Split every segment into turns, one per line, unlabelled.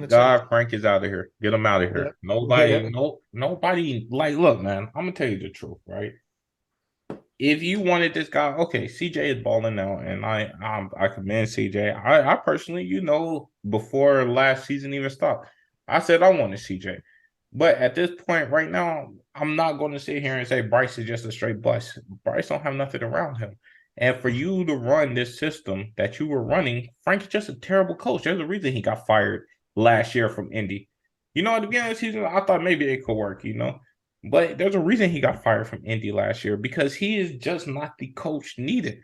God, Frank is out of here. Get him out of
Yep.
here. Nobody, nobody. Like, look, man. I'm gonna tell you the truth, right? If you wanted this guy, okay, CJ is balling now, and I commend CJ. I personally, before last season even stopped, I said I wanted CJ. But at this point right now, I'm not going to sit here and say Bryce is just a straight bust. Bryce don't have nothing around him. And for you to run this system that you were running, Frank is just a terrible coach. There's a reason he got fired last year from Indy. At the beginning of the season, I thought maybe it could work. But there's a reason he got fired from Indy last year because he is just not the coach needed.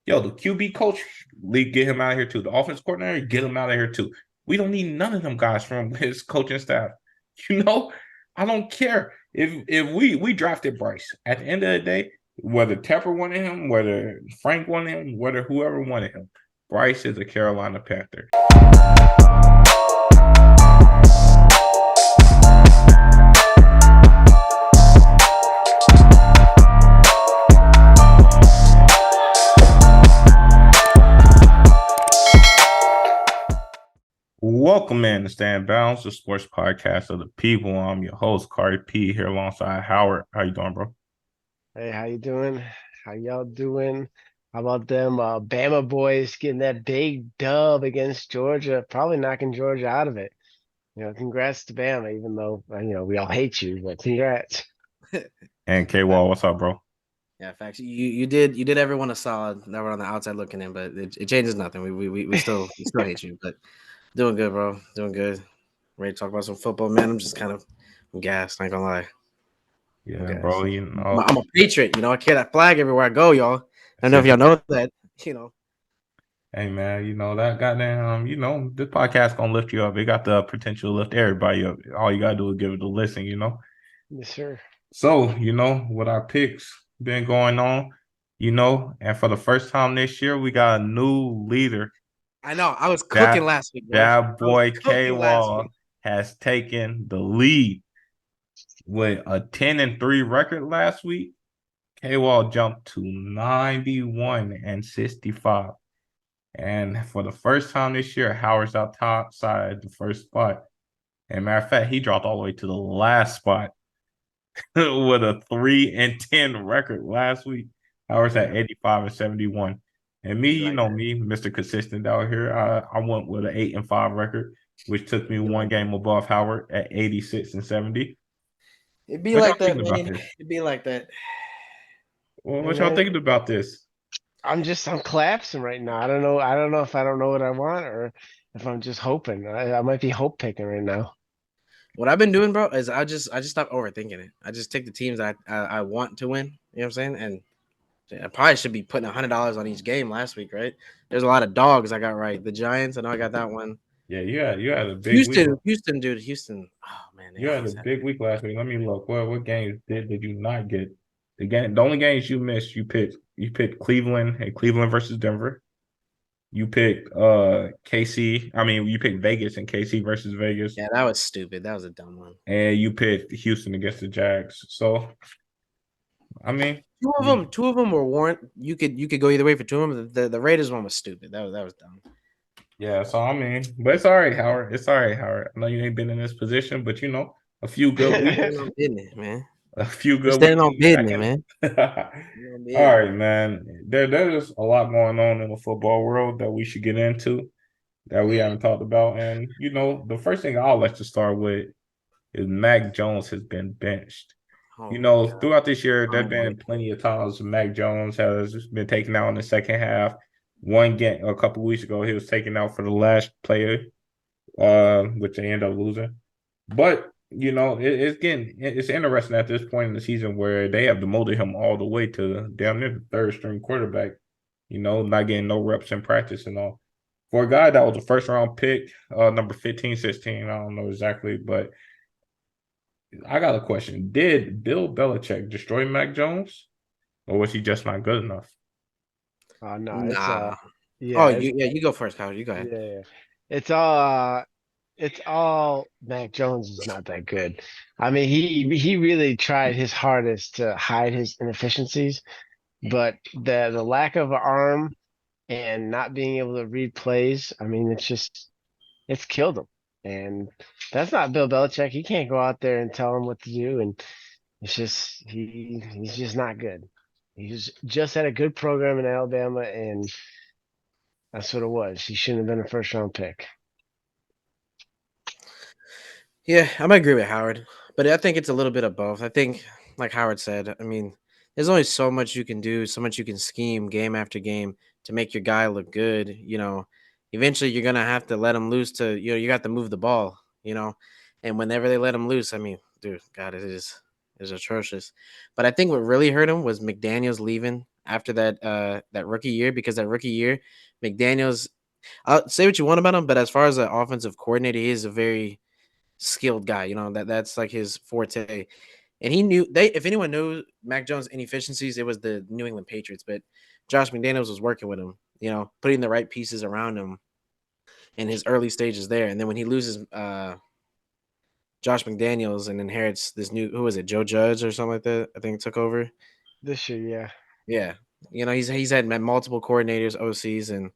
Yo, the QB coach, league, get him out of here too. The offense coordinator, get him out of here too. We don't need none of them guys from his coaching staff. You know, I don't care if we drafted Bryce. At the end of the day, whether Tepper wanted him, whether Frank wanted him, whether whoever wanted him, Bryce is a Carolina Panther. Welcome in to Stand Bounds, the sports podcast of the people. I'm your host, Cardi P, here alongside Howard. How you doing, bro?
Hey, how you doing? How y'all doing? How about them Bama boys getting that big dub against Georgia? Probably knocking Georgia out of it. Congrats to Bama, even though we all hate you, but congrats.
And K Wall, what's up, bro?
Yeah, facts. You did everyone a solid that were on the outside looking in, but it changes nothing. We still hate you, but doing good, bro. Doing good. Ready to talk about some football, man. I'm gassed. Not gonna lie. I'm
Yeah, bro.
gassed. I'm a patriot. I carry that flag everywhere I go, y'all. I don't know if y'all know that. You know.
Hey, man, that goddamn, this podcast gonna lift you up. It got the potential to lift everybody up. All you gotta do is give it a listen.
Yes, sir.
So, what our picks been going on, and for the first time this year, we got a new leader.
I know. I was cooking
That
last week, bro.
that
I was
boy K
cooking last week.
Wall has taken the lead with a 10-3 record last week. K Wall jumped to 91-65. And for the first time this year, Howard's out top side the first spot. And matter of fact, he dropped all the way to the last spot with a 3-10 record last week. Howard's at 85-71. And me,
Be like that.
me, Mr. Consistent out here. I went with an 8-5 record, which took me one game above Howard at 86-70.
It'd be
What y'all
like that,
thinking about
man.
this?
It'd be like that.
Well,
Hey
what y'all
man,
thinking about this?
I'm collapsing right now. I don't know if I don't know what I want or if I'm just hoping. I might be hope picking right now.
What I've been doing, bro, is I just stop overthinking it. I just take the teams that I want to win. You know what I'm saying? And I probably should be putting $100 on each game last week, right? There's a lot of dogs I got right. The Giants, I know I got that one.
Yeah, you had a big week.
Houston, dude, Houston. Oh man, they
You had a
always have.
big week last week. Let me look. What games did you not get? The only games you missed, you picked Cleveland and Cleveland versus Denver. You picked KC. I mean, you picked Vegas and KC versus Vegas,
Yeah, that was stupid. That was a dumb one.
and you picked Houston against the Jags. So, I mean,
Two of them were warrant. You could go either way for two of them. The Raiders one was stupid. That was dumb.
yeah. So I mean, but it's all right, Howard. It's all right, Howard. I know you ain't been in this position, but a few good weeks,
Standing on business, man.
a few
We're
good
standing
weeks
on
in the back
business,
end.
man. Standing on
All
business.
right, man. There's a lot going on in the football world that we should get into that we haven't talked about. And the first thing I'll let you start with is Mac Jones has been benched.
Oh my god.
Throughout this year, there's
Oh my
been plenty of times Mac Jones has been taken out in the second half. One game a couple weeks ago, he was taken out for the last player, which they end up losing. But it's interesting at this point in the season where they have demoted him all the way to down near the third string quarterback. Not getting no reps in practice and all. For a guy that was a first round pick, number 15, 16, I don't know exactly, but I got a question. Did Bill Belichick destroy Mac Jones, or was he just not good enough?
No, it's
Nah. Oh,
yeah,
you go first, Kyle. You go ahead.
yeah. It's all Mac Jones is not that good. I mean, he really tried his hardest to hide his inefficiencies, but the lack of an arm and not being able to read plays, I mean, it's killed him. And that's not Bill Belichick. He can't go out there and tell him what to do. And it's just he's just not good. He's just had a good program in Alabama, and that's what it was. He shouldn't have been a first round pick.
Yeah, I might agree with Howard, but I think it's a little bit of both. I think, like Howard said, I mean, there's only so much you can do, so much you can scheme game after game to make your guy look good. Eventually you're gonna have to let him loose to, you got to move the ball, and whenever they let him loose, I mean, dude, God, it is atrocious. But I think what really hurt him was McDaniels leaving after that rookie year, because that rookie year, McDaniels, I'll say what you want about him, but as far as an offensive coordinator, he is a very skilled guy. That's like his forte. And he knew if anyone knew Mac Jones' inefficiencies, it was the New England Patriots. But Josh McDaniels was working with him, putting the right pieces around him in his early stages there. And then when he loses Josh McDaniels and inherits this new, who was it, Joe Judge or something like that, I think took over.
This year, yeah.
Yeah. He's had multiple coordinators, OCs, and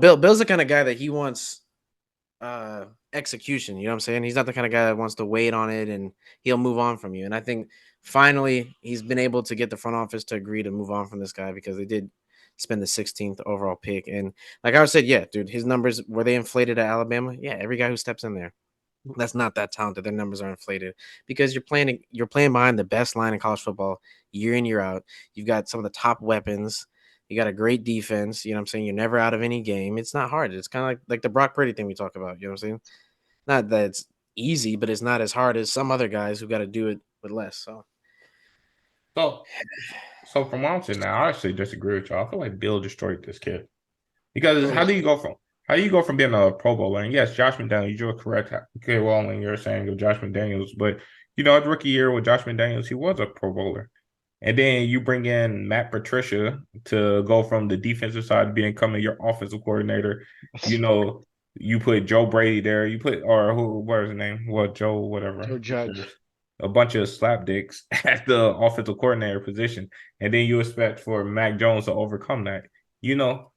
Bill's the kind of guy that he wants execution. You know what I'm saying? He's not the kind of guy that wants to wait on it and he'll move on from you. And I think finally he's been able to get the front office to agree to move on from this guy, because they did spend the 16th overall pick. And like I said, yeah, dude, his numbers, were they inflated at Alabama? Yeah, every guy who steps in there that's not that talented, their numbers are inflated, because you're playing behind the best line in college football year in, year out. You've got some of the top weapons. You got a great defense. You know what I'm saying? You're never out of any game. It's not hard. It's kind of like the Brock Purdy thing we talk about. You know what I'm saying? Not that it's easy, but it's not as hard as some other guys who got to do it with less. So
So, so from what I'm saying now, I actually disagree with y'all. I feel like Bill destroyed this kid. Because
Oh,
how do you go from being a Pro Bowler? And yes, Josh McDaniels, you're correct. Okay, well, and you're saying of Josh McDaniels, but his rookie year with Josh McDaniels, he was a Pro Bowler. And then you bring in Matt Patricia to go from the defensive side to becoming your offensive coordinator. You know, you put Joe Brady there. You put, or who? What is his name? Well, Joe, whatever.
Joe Judge.
A bunch of slapdicks at the offensive coordinator position, and then you expect for Mac Jones to overcome that. You know,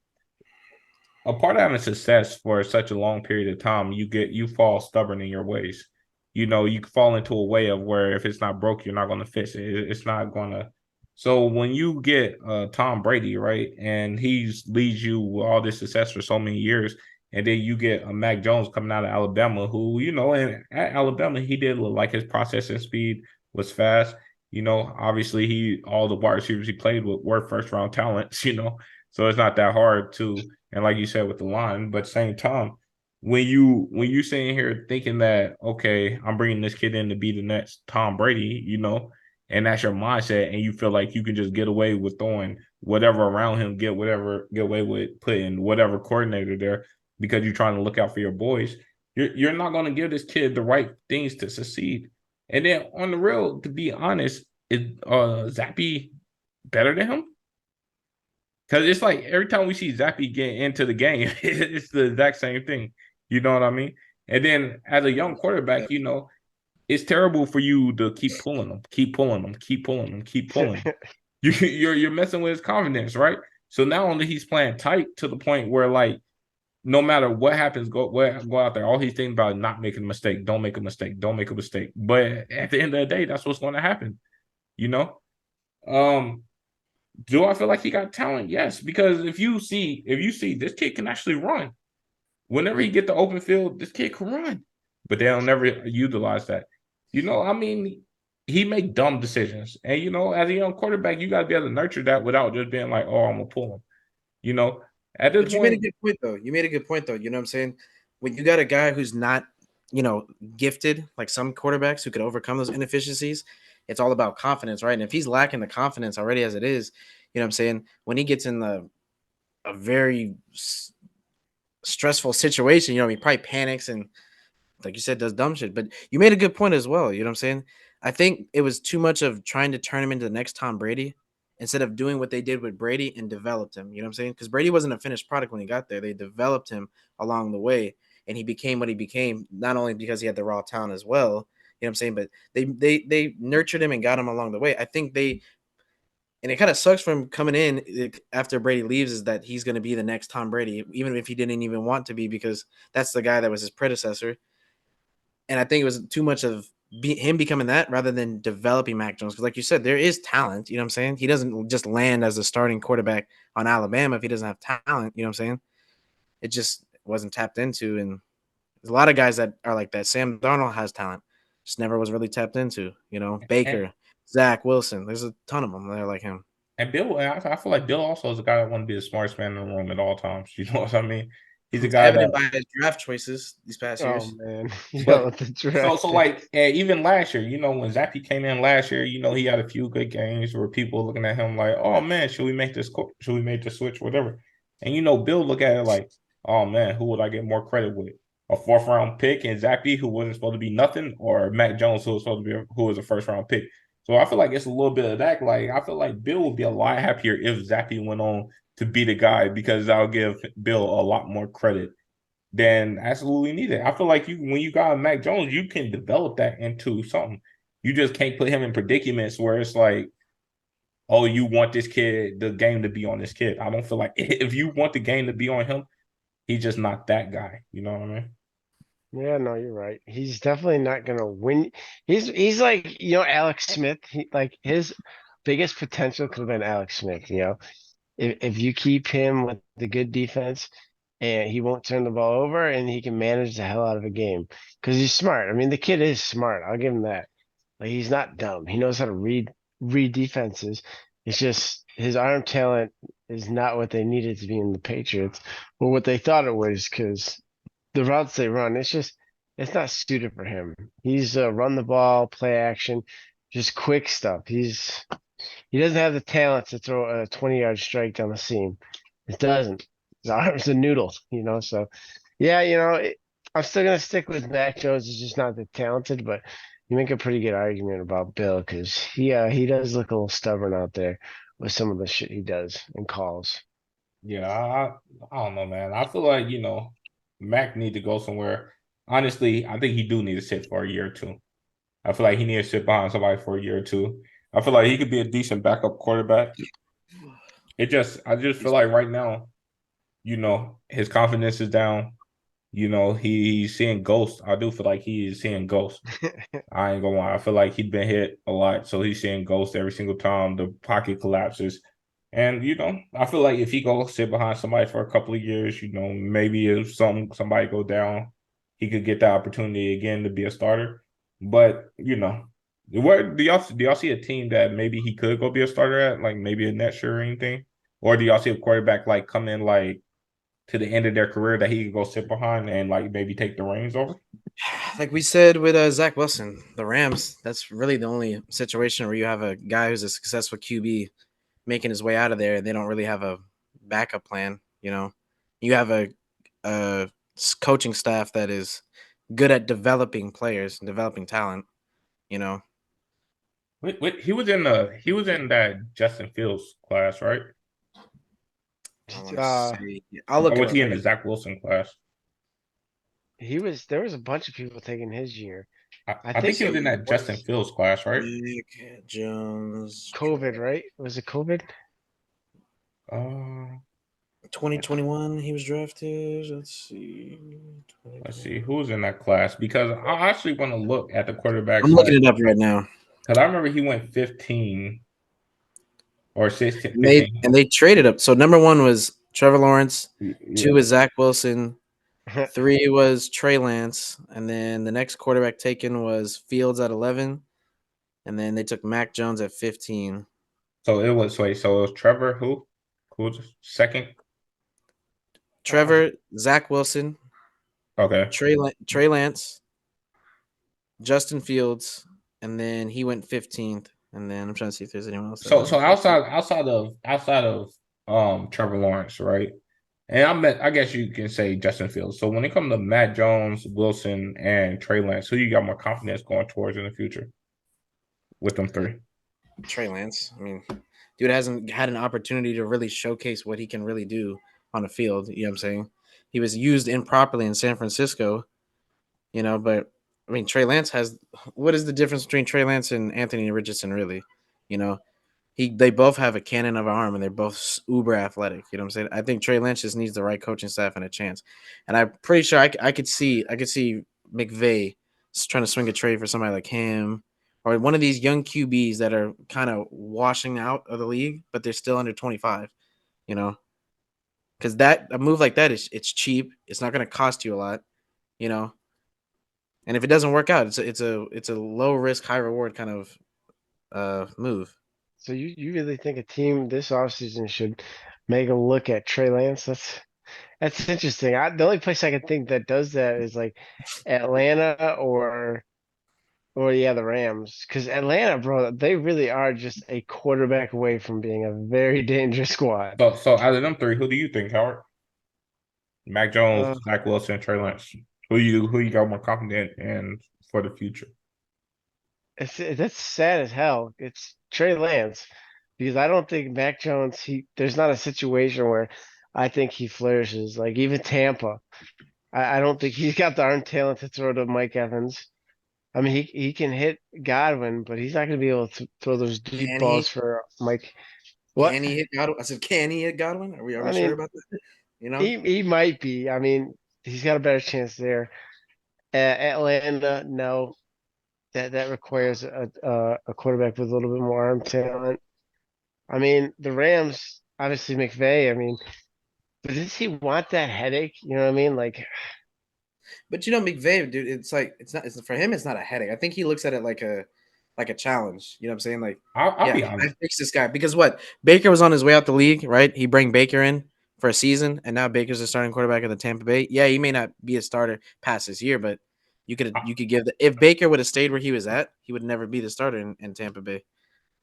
a part of having success for such a long period of time, you fall stubborn in your ways. You fall into a way of where if it's not broke, you're not going to fix it. It's not going to. So when you get Tom Brady, right, and he leads you with all this success for so many years, and then you get a Mac Jones coming out of Alabama, who and at Alabama he did look like his processing speed was fast. Obviously all the wide receivers he played with were first round talents. So it's not that hard to, and like you said with the line, but same time, when you sitting here thinking that, okay, I'm bringing this kid in to be the next Tom Brady, and that's your mindset, and you feel like you can just get away with throwing whatever around him, get away with putting whatever coordinator there because you're trying to look out for your boys, you're not going to give this kid the right things to succeed. And then on the real, to be honest, is Zappy better than him? Because it's like every time we see Zappy get into the game, it's the exact same thing. You know what I mean? And then as a young quarterback, it's terrible for you to keep pulling them, keep pulling them, keep pulling them, keep pulling them. You're messing with his confidence, right? So not only he's playing tight to the point where like no matter what happens, go out there. All he's thinking about is not making a mistake. Don't make a mistake. Don't make a mistake. But at the end of the day, that's what's going to happen. You know. Do I feel like he got talent? Yes, because if you see this kid can actually run. Whenever he get the open field, this kid can run. But they don't never utilize that. I mean, he make dumb decisions. And as a young quarterback, you gotta be able to nurture that without just being like, oh, I'm gonna pull him. At this
But you made a
point,
good point, though. You made a good point, though. You know what I'm saying? When you got a guy who's not, gifted like some quarterbacks who could overcome those inefficiencies, it's all about confidence, right? And if he's lacking the confidence already as it is, you know what I'm saying? When he gets in a very stressful situation, he probably panics and, like you said, does dumb shit. But you made a good point as well. You know what I'm saying? I think it was too much of trying to turn him into the next Tom Brady instead of doing what they did with Brady and developed him. You know what I'm saying? Because Brady wasn't a finished product when he got there. They developed him along the way, and he became what he became, not only because he had the raw talent as well. You know what I'm saying? But they nurtured him and got him along the way. I think they And it kind of sucks for him coming in after Brady leaves, is that he's going to be the next Tom Brady, even if he didn't even want to be, because that's the guy that was his predecessor. And I think it was too much of him becoming that rather than developing Mac Jones. Because, like you said, there is talent. You know what I'm saying? He doesn't just land as a starting quarterback on Alabama if he doesn't have talent. You know what I'm saying? It just wasn't tapped into. And there's a lot of guys that are like that. Sam Darnold has talent, just never was really tapped into. You know,
And
Baker, Zach Wilson. There's a ton of them that are like him.
and Bill, I feel like Bill also is a guy that want to be the smartest man in the room at all times. You know what I mean? He's a
It's
guy that,
evident by his draft choices these past
Oh
years.
man, yo,
but
the
so
draft.
like even last year, when Zappy came in last year, he had a few good games where people looking at him like, oh man, should we make the switch, whatever. And Bill look at it like, oh man, who would I get more credit with? A fourth round pick and Zappy, who wasn't supposed to be nothing, or Mac Jones, who was a first round pick. So I feel like it's a little bit of that. Like I feel like Bill would be a lot happier if Zappy went on to be the guy, because I'll give Bill a lot more credit than absolutely needed. I feel like when you got Mac Jones, you can develop that into something. You just can't put him in predicaments where it's like, oh, you want the game to be on this kid. I don't feel like if you want the game to be on him, he's just not that guy. You know what I mean?
Yeah, no, you're right. He's definitely not gonna win. He's like, Alex Smith. Like his biggest potential could have been Alex Smith, if you keep him with the good defense and he won't turn the ball over and he can manage the hell out of a game because he's smart. I mean, the kid is smart. I'll give him that. Like he's not dumb. He knows how to read defenses. It's just his arm talent is not what they needed to be in the Patriots, or what they thought it was, because the routes they run, it's not suited for him. He's run the ball, play action, just quick stuff. He doesn't have the talent to throw a 20-yard strike down the seam. It doesn't. His arm's a noodle, So, yeah, I'm still gonna stick with Mac Jones. He's just not that talented, but you make a pretty good argument about Bill because he does look a little stubborn out there with some of the shit he does and calls.
Yeah, I don't know, man. I feel like, Mac need to go somewhere. Honestly, I think he do need to sit for a year or two. I feel like he needs to sit behind somebody for a year or two. I feel like he could be a decent backup quarterback. I just feel like right now, his confidence is down. He's seeing ghosts. I do feel like he is seeing ghosts. I ain't gonna lie. I feel like he'd been hit a lot, so he's seeing ghosts every single time the pocket collapses. And I feel like if he go sit behind somebody for a couple of years, maybe if somebody go down, he could get the opportunity again to be a starter. But where do y'all see a team that maybe he could go be a starter at, like maybe a next year or anything? Or do y'all see a quarterback like come in like to the end of their career that he could go sit behind and like maybe take the reins over?
Like we said with Zach Wilson, the Rams, that's really the only situation where you have a guy who's a successful QB making his way out of there, and they don't really have a backup plan. You have a coaching staff that is good at developing players and developing talent. You know,
Wait, he was in that Justin Fields class, right?
I want to
Uh,
say I'll
Or
look it
was
up
he in
right
the Zach Wilson class?
there was a bunch of people taking his year.
I,
I
I
think
think he
it
was in that Justin
was
Fields class, right?
Nick Jones
COVID, right? Was it COVID?
Uh,
2021. He was drafted. Let's see.
let's see
2021.
who was in that class, because I actually want to look at the
I'm
quarterbacks
looking
like,
it up right now.
because I remember he went 15 or 16,
And they
15.
and they traded up. So number one was Trevor Lawrence. Two
Yeah.
was Zach Wilson. Three was Trey Lance, and then the next quarterback taken was Fields at 11, and then they took Mac Jones at 15.
So it was Trevor who was second?
Trevor, Zach Wilson,
Okay.
Trey Lance, Justin Fields, and then he went 15th. And then I'm trying to see if there's anyone else that
So
went
so
in 15th.
outside of Trevor Lawrence, right? And I guess you can say Justin Fields. So when it comes to Matt Jones, Wilson, and Trey Lance, who you got more confidence going towards in the future with them three?
Trey Lance. I mean, dude hasn't had an opportunity to really showcase what he can really do on the field. You know what I'm saying? He was used improperly in San Francisco, but I mean, Trey Lance has what is the difference between Trey Lance and Anthony Richardson, really? You know, They both have a cannon of an arm, and they're both uber athletic. You know what I'm saying? I think Trey Lance just needs the right coaching staff and a chance. And I'm pretty sure I could see McVay trying to swing a trade for somebody like him or one of these young QBs that are kind of washing out of the league, but they're still under 25. You know, because that a move like that is it's cheap. It's not going to cost you a lot. You know, and if it doesn't work out, it's a low risk, high reward kind of move.
So you really think a team this offseason should make a look at Trey Lance? That's interesting. The only place I can think that does that is like Atlanta or yeah, the Rams. Because Atlanta, bro, they really are just a quarterback away from being a very dangerous squad.
So out of them three, who do you think, Howard? Mac
Uh,
Jones, Zach Wilson, Trey Lance. Who you got more confident in for the future?
That's sad as hell. It's Trey Lance because I don't think Mac Jones. There's not a situation where I think he flourishes. Like even Tampa, I don't think he's got the arm talent to throw to Mike Evans. I mean, he can hit Godwin, but he's not going to be able to throw those deep
can he?
balls for Mike. What?
Can he hit Godwin? I said, can he hit Godwin? Are we
I
sure
mean,
about that? You know,
he might be. I mean, he's got a better chance there. Atlanta, no, that requires a quarterback with a little bit more arm talent. I mean, the Rams, obviously McVay. I mean, but does he want that headache? You know what I mean? Like,
but you know, McVay, dude, it's like it's not. It's for him. It's not a headache. I think he looks at it like a challenge. You know what I'm saying? Like,
I'll
yeah,
be
I
honest.
fixed this guy because what Baker was on his way out the league, right? He bring Baker in for a season, and now Baker's the starting quarterback of the Tampa Bay. Yeah, he may not be a starter past this year, but you could give the if Baker would have stayed where he was at, he would never be the starter in Tampa Bay.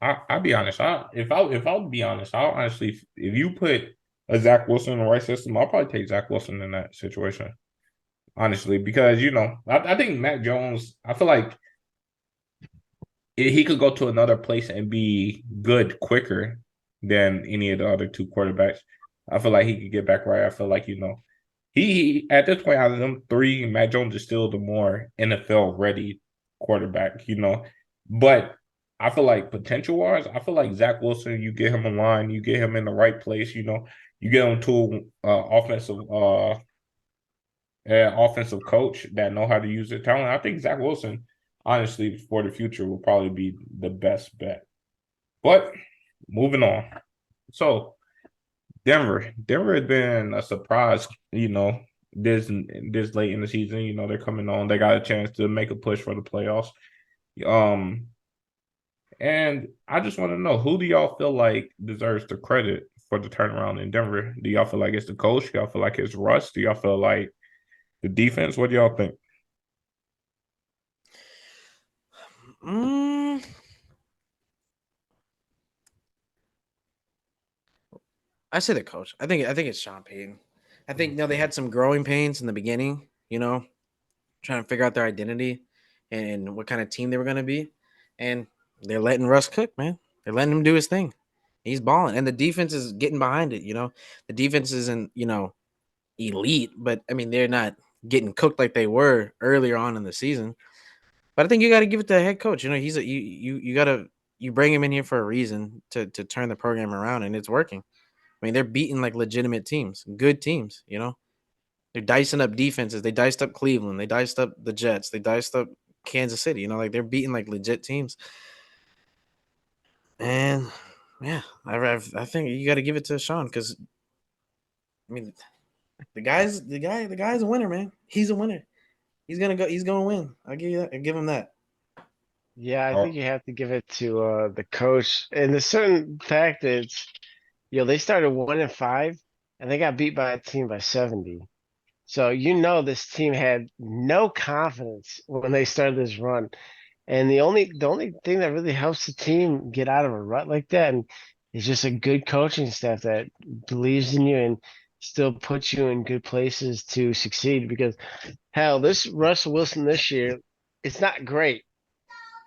I'll be honest. If I'll be honest, I'll honestly if you put a Zach Wilson in the right system, I'll probably take Zach Wilson in that situation. Honestly, because I think Mac Jones. I feel like he could go to another place and be good quicker than any of the other two quarterbacks. I feel like he could get back right. I feel like he at this point out of them three, Mac Jones is still the more NFL ready quarterback. But I feel like potential wise, I feel like Zach Wilson. You get him a line, you get him in the right place. You get him to offensive coach that know how to use their talent. I think Zach Wilson, honestly, for the future, will probably be the best bet. But moving on. So Denver has been a surprise. This late in the season. They're coming on. They got a chance to make a push for the playoffs. Um, and I just want to know, who do y'all feel like deserves the credit for the turnaround in Denver? Do y'all feel like it's the coach? Do y'all feel like it's Russ? Do y'all feel like the defense? What do y'all think?
Mm, I say the coach. I think it's Sean Payton. I think they had some growing pains in the beginning. Trying to figure out their identity and what kind of team they were going to be, and they're letting Russ cook, man. They're letting him do his thing. He's balling, and the defense is getting behind it. The defense isn't elite, but I mean they're not getting cooked like they were earlier on in the season. But I think you got to give it to the head coach. He's you got to you bring him in here for a reason to turn the program around, and it's working. I mean, they're beating like legitimate teams, good teams. They're dicing up defenses. They diced up Cleveland. They diced up the Jets. They diced up Kansas City. Like they're beating like legit teams. And yeah, I think you got to give it to Sean because I mean the guy's a winner, man. He's a winner. He's gonna go. He's gonna win. I give you that. I give him that.
yeah, I think
Oh,
you have to give it to the coach. And the certain fact is, they started 1-5, and they got beat by a team by 70. So this team had no confidence when they started this run. And the only thing that really helps the team get out of a rut like that is just a good coaching staff that believes in you and still puts you in good places to succeed. Because hell, this Russell Wilson this year, it's not great,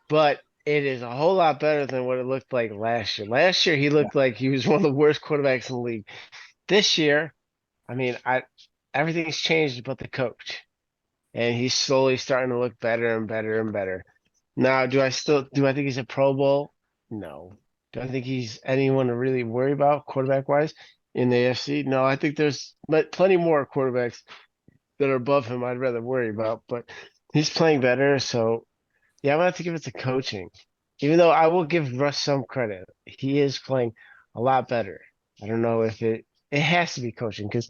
but it is a whole lot better than what it looked like last year. Last year, he looked like he was one of the worst quarterbacks in the league. This year, I mean, everything's changed but the coach, and he's slowly starting to look better and better and better. Now, do I think he's a Pro Bowl? No. Do I think he's anyone to really worry about quarterback wise in the AFC? No, I think there's plenty more quarterbacks that are above him I'd rather worry about, but he's playing better. So yeah, I'm gonna have to give it to coaching. Even though I will give Russ some credit. He is playing a lot better. I don't know if it has to be coaching because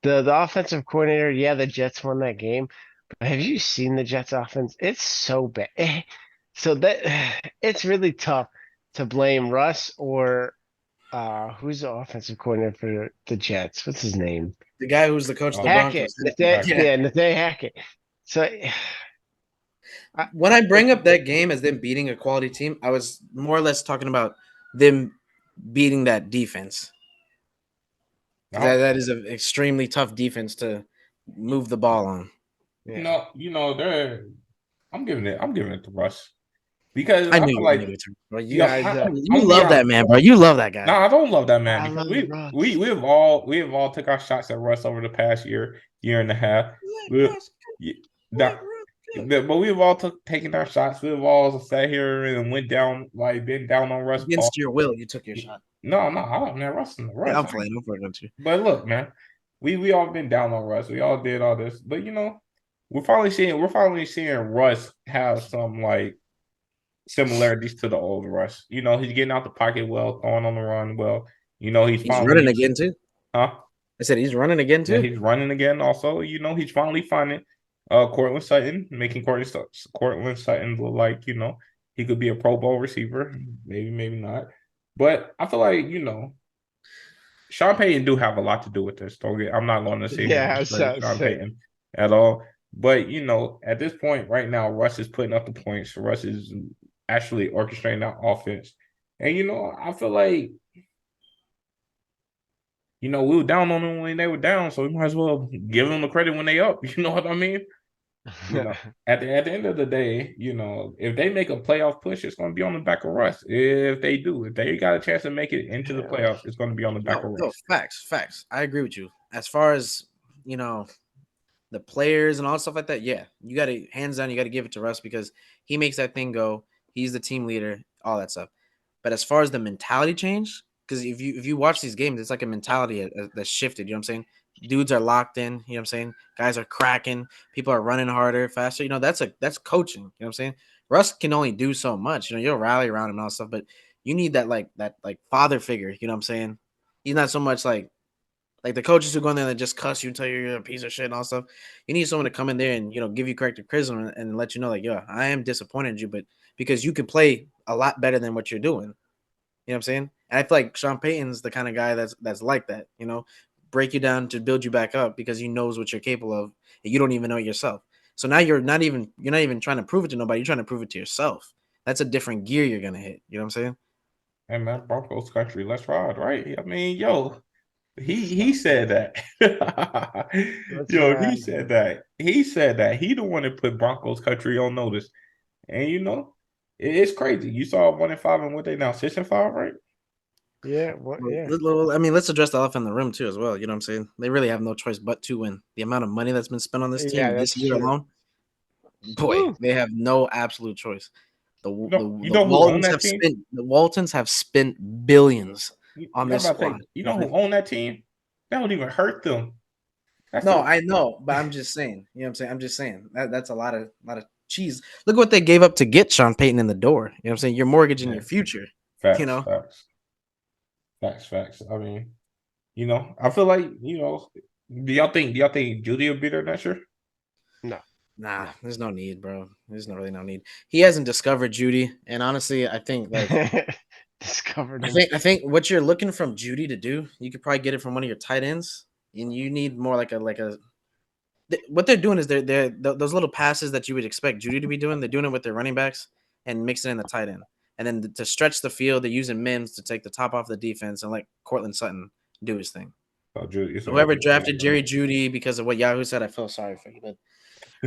the offensive coordinator, yeah, the Jets won that game. But have you seen the Jets offense? It's so bad. So that it's really tough to blame Russ or who's the offensive coordinator for the Jets? What's his name?
The guy who's the coach of the
Hackett.
Broncos. Yeah.
Yeah, Nathaniel Hackett. So I,
When I bring up that game as them beating a quality team, I was more or less talking about them beating that defense. That is an extremely tough defense to move the ball on.
yeah.
I'm giving it to Russ because
I
I
knew
feel
you were gonna
like
give it to him, bro.
yo,
You
I'm be
love that
honest.
man, bro. You love that
No,
guy.
I don't love that man
I
because
love
we
Russ.
we we have all took our shots at Russ over the past year and a half. We, yeah, that, but we've all taken our shots. We've all sat here and went down been down on Russ Paul.
Against your will, you took your shot.
No, I don't man,
Yeah,
Russ.
I'm playing. I'm playing with you.
But look, man, we all been down on Russ. We all did all this, but we're finally seeing Russ have some similarities to the old Russ. He's getting out the pocket well, throwing on the run well. He's
He's running
finally,
again too.
huh?
I said he's running again
Yeah,
too.
he's running again. Also, he's finally finding Cortland Sutton, making Cortland Sutton look like he could be a Pro Bowl receiver. Maybe not. But I feel like Sean Payton do have a lot to do with this. I'm not going to sit here
Yeah,
and
I
discredit
was
Sean
saying.
Payton at all. But at this point right now, Russ is putting up the points. Russ is actually orchestrating that offense. And I feel like we were down on them when they were down, so we might as well give them the credit when they up. You know what I mean? At the end of the day, if they make a playoff push, it's going to be on the back of Russ. If they got a chance to make it into the
Yeah.
playoffs, it's going to be on the back of
No,
Russ.
facts. I agree with you. As far as the players and all stuff like that, yeah, you got to hands down. You got to give it to Russ because he makes that thing go. He's the team leader, all that stuff. But as far as the mentality change, because if you watch these games, it's like a mentality that's shifted. You know what I'm saying? Dudes are locked in. You know what I'm saying? Guys are cracking. People are running harder, faster. That's coaching. You know what I'm saying? Russ can only do so much. You'll rally around him and all that stuff, but you need that father figure. You know what I'm saying? He's not so much like the coaches who go in there and just cuss you and tell you you're a piece of shit and all stuff. You need someone to come in there and give you corrective criticism and let you know yo, I am disappointed in you, but because you can play a lot better than what you're doing. You know what I'm saying? And I feel like Sean Payton's the kind of guy that's like that, break you down to build you back up because he knows what you're capable of and you don't even know it yourself. So now you're not even trying to prove it to nobody, you're trying to prove it to yourself. That's a different gear you're gonna hit. You know what I'm saying?
Hey man, Broncos country, let's ride, right? I mean, yo, he said that.
Let's
Yo, he
ride.
said that. He said that. He the one that put Broncos country on notice. And it's crazy. You saw 1-5 and what they now 6-5, right?
Yeah, what? Yeah,
I mean, let's address the elephant in the room too, as well. You know what I'm saying? They really have no choice but to win. The amount of money that's been spent on this
yeah,
team this
that's
year
true.
alone, boy,
Woo.
they have no absolute choice. The
You
the
know who owned
Waltons
that
have
team?
spent billions on
I'm
this
about to say,
squad.
you know who owned that team? That don't even hurt them. That's
No,
a
I know, but I'm just saying. You know what I'm saying? I'm just saying that's a lot of cheese. Look what they gave up to get Sean Payton in the door. You know what I'm saying? You're mortgaging your future. You
facts,
know?
facts, facts. I mean, I feel like, do y'all think Judy will be there next year?
No,
Nah,
no.
there's no need, bro. There's not really no need. He hasn't discovered Judy, and honestly, I think
Discovered
I
him.
think I think what you're looking from Judy to do, you could probably get it from one of your tight ends, and you need more what they're doing is those little passes that you would expect Judy to be doing. They're doing it with their running backs and mixing in the tight end, and then to stretch the field, they're using Mims to take the top off the defense and let Cortland Sutton do his thing.
It's all
Whoever
Judy.
drafted Jerry Judy because of what Yahoo said, I feel sorry for you, but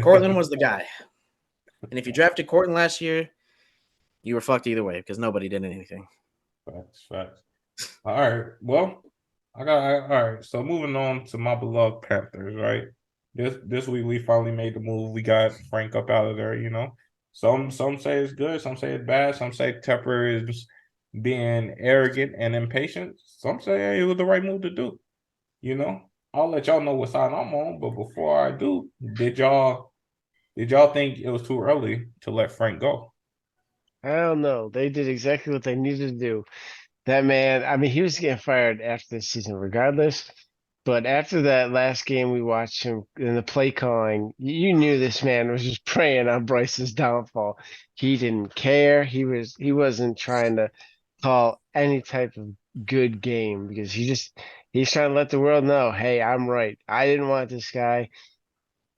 Cortland was the guy. And if you drafted Cortland last year, you were fucked either way because nobody did anything.
Facts. All right. Well, all right. So moving on to my beloved Panthers, right? This week we finally made the move. We got Frank up out of there. Some say it's good, some say it's bad, some say Tepper is being arrogant and impatient. Some say hey, it was the right move to do. I'll let y'all know what side I'm on, but before I do, did y'all think it was too early to let Frank go?
I don't know. They did exactly what they needed to do. That man, I mean, he was getting fired after the season regardless. But after that last game we watched him in the play calling, you knew this man was just preying on Bryce's downfall. He didn't care. He wasn't trying to call any type of good game because he's trying to let the world know, hey, I'm right. I didn't want this guy.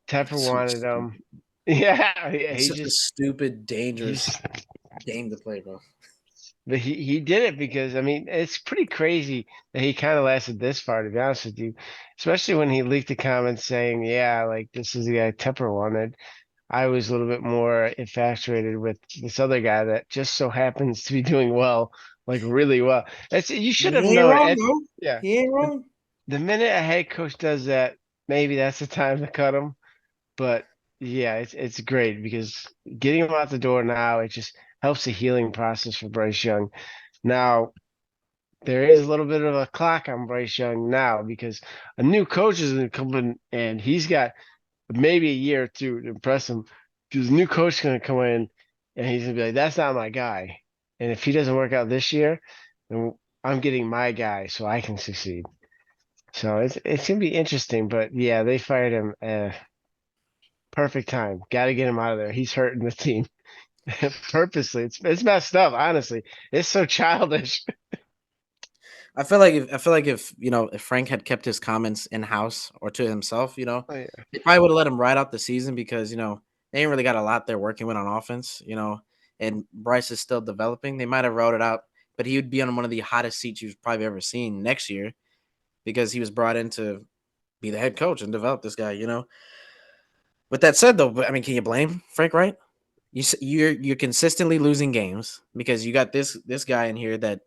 Tepper
It's so
wanted
stupid.
him. Yeah,
It's such a stupid, dangerous
he's
game to play, bro.
but he did it because I mean it's pretty crazy that he kind of lasted this far to be honest with you, especially when he leaked the comments saying, "Yeah, like this is the guy Tepper wanted." I was a little bit more infatuated with this other guy that just so happens to be doing well, like really well. That's you should have
He ain't
known
wrong
it.
though.
Yeah,
He ain't
the,
wrong.
the minute a head coach does that, maybe that's the time to cut him. But yeah, it's great because getting him out the door now it just helps the healing process for Bryce Young. Now there is a little bit of a clock on Bryce Young now because a new coach is going to come in and he's got maybe a year or two to impress him. Because a new coach is going to come in and he's going to be like, "That's not my guy." And if he doesn't work out this year, then I'm getting my guy so I can succeed. So it's going to be interesting. But yeah, they fired him. Perfect time. Got to get him out of there. He's hurting the team purposely. It's messed up. Honestly, it's so childish.
I feel like if if Frank had kept his comments in house or to himself,
Oh, yeah.
they probably would have let him ride out the season because they ain't really got a lot they're working with on offense, and Bryce is still developing. They might have rode it out, but he would be on one of the hottest seats you've probably ever seen next year because he was brought in to be the head coach and develop this guy. With that said, though, I mean, can you blame Frank Wright? You're consistently losing games because you got this guy in here that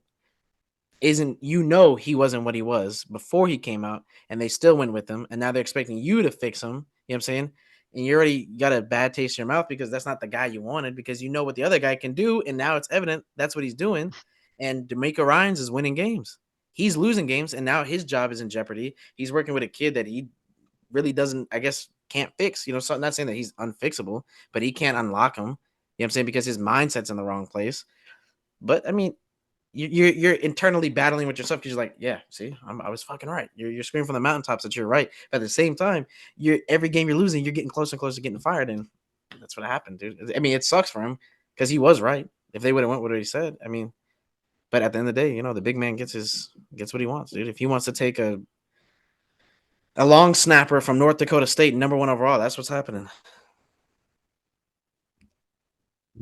isn't he wasn't what he was before he came out, and they still went with him, and now they're expecting you to fix him. You know what I'm saying? And you already got a bad taste in your mouth because that's not the guy you wanted because you know what the other guy can do, and now it's evident that's what he's doing. And D'Amico Ryans is winning games. He's losing games, and now his job is in jeopardy. He's working with a kid that he really doesn't, I guess, can't fix. So I'm not saying that he's unfixable, but he can't unlock him. You know what I'm saying? Because his mindset's in the wrong place. But I mean, you're internally battling with yourself because you're like, yeah, see, I was fucking right. You're screaming from the mountaintops that you're right. But at the same time, you're every game you're losing, you're getting closer and closer to getting fired, and that's what happened, dude. I mean, it sucks for him because he was right. If they would have went with what he said, I mean, but at the end of the day, the big man gets what he wants, dude. If he wants to take a long snapper from North Dakota State, #1 overall, that's what's happening.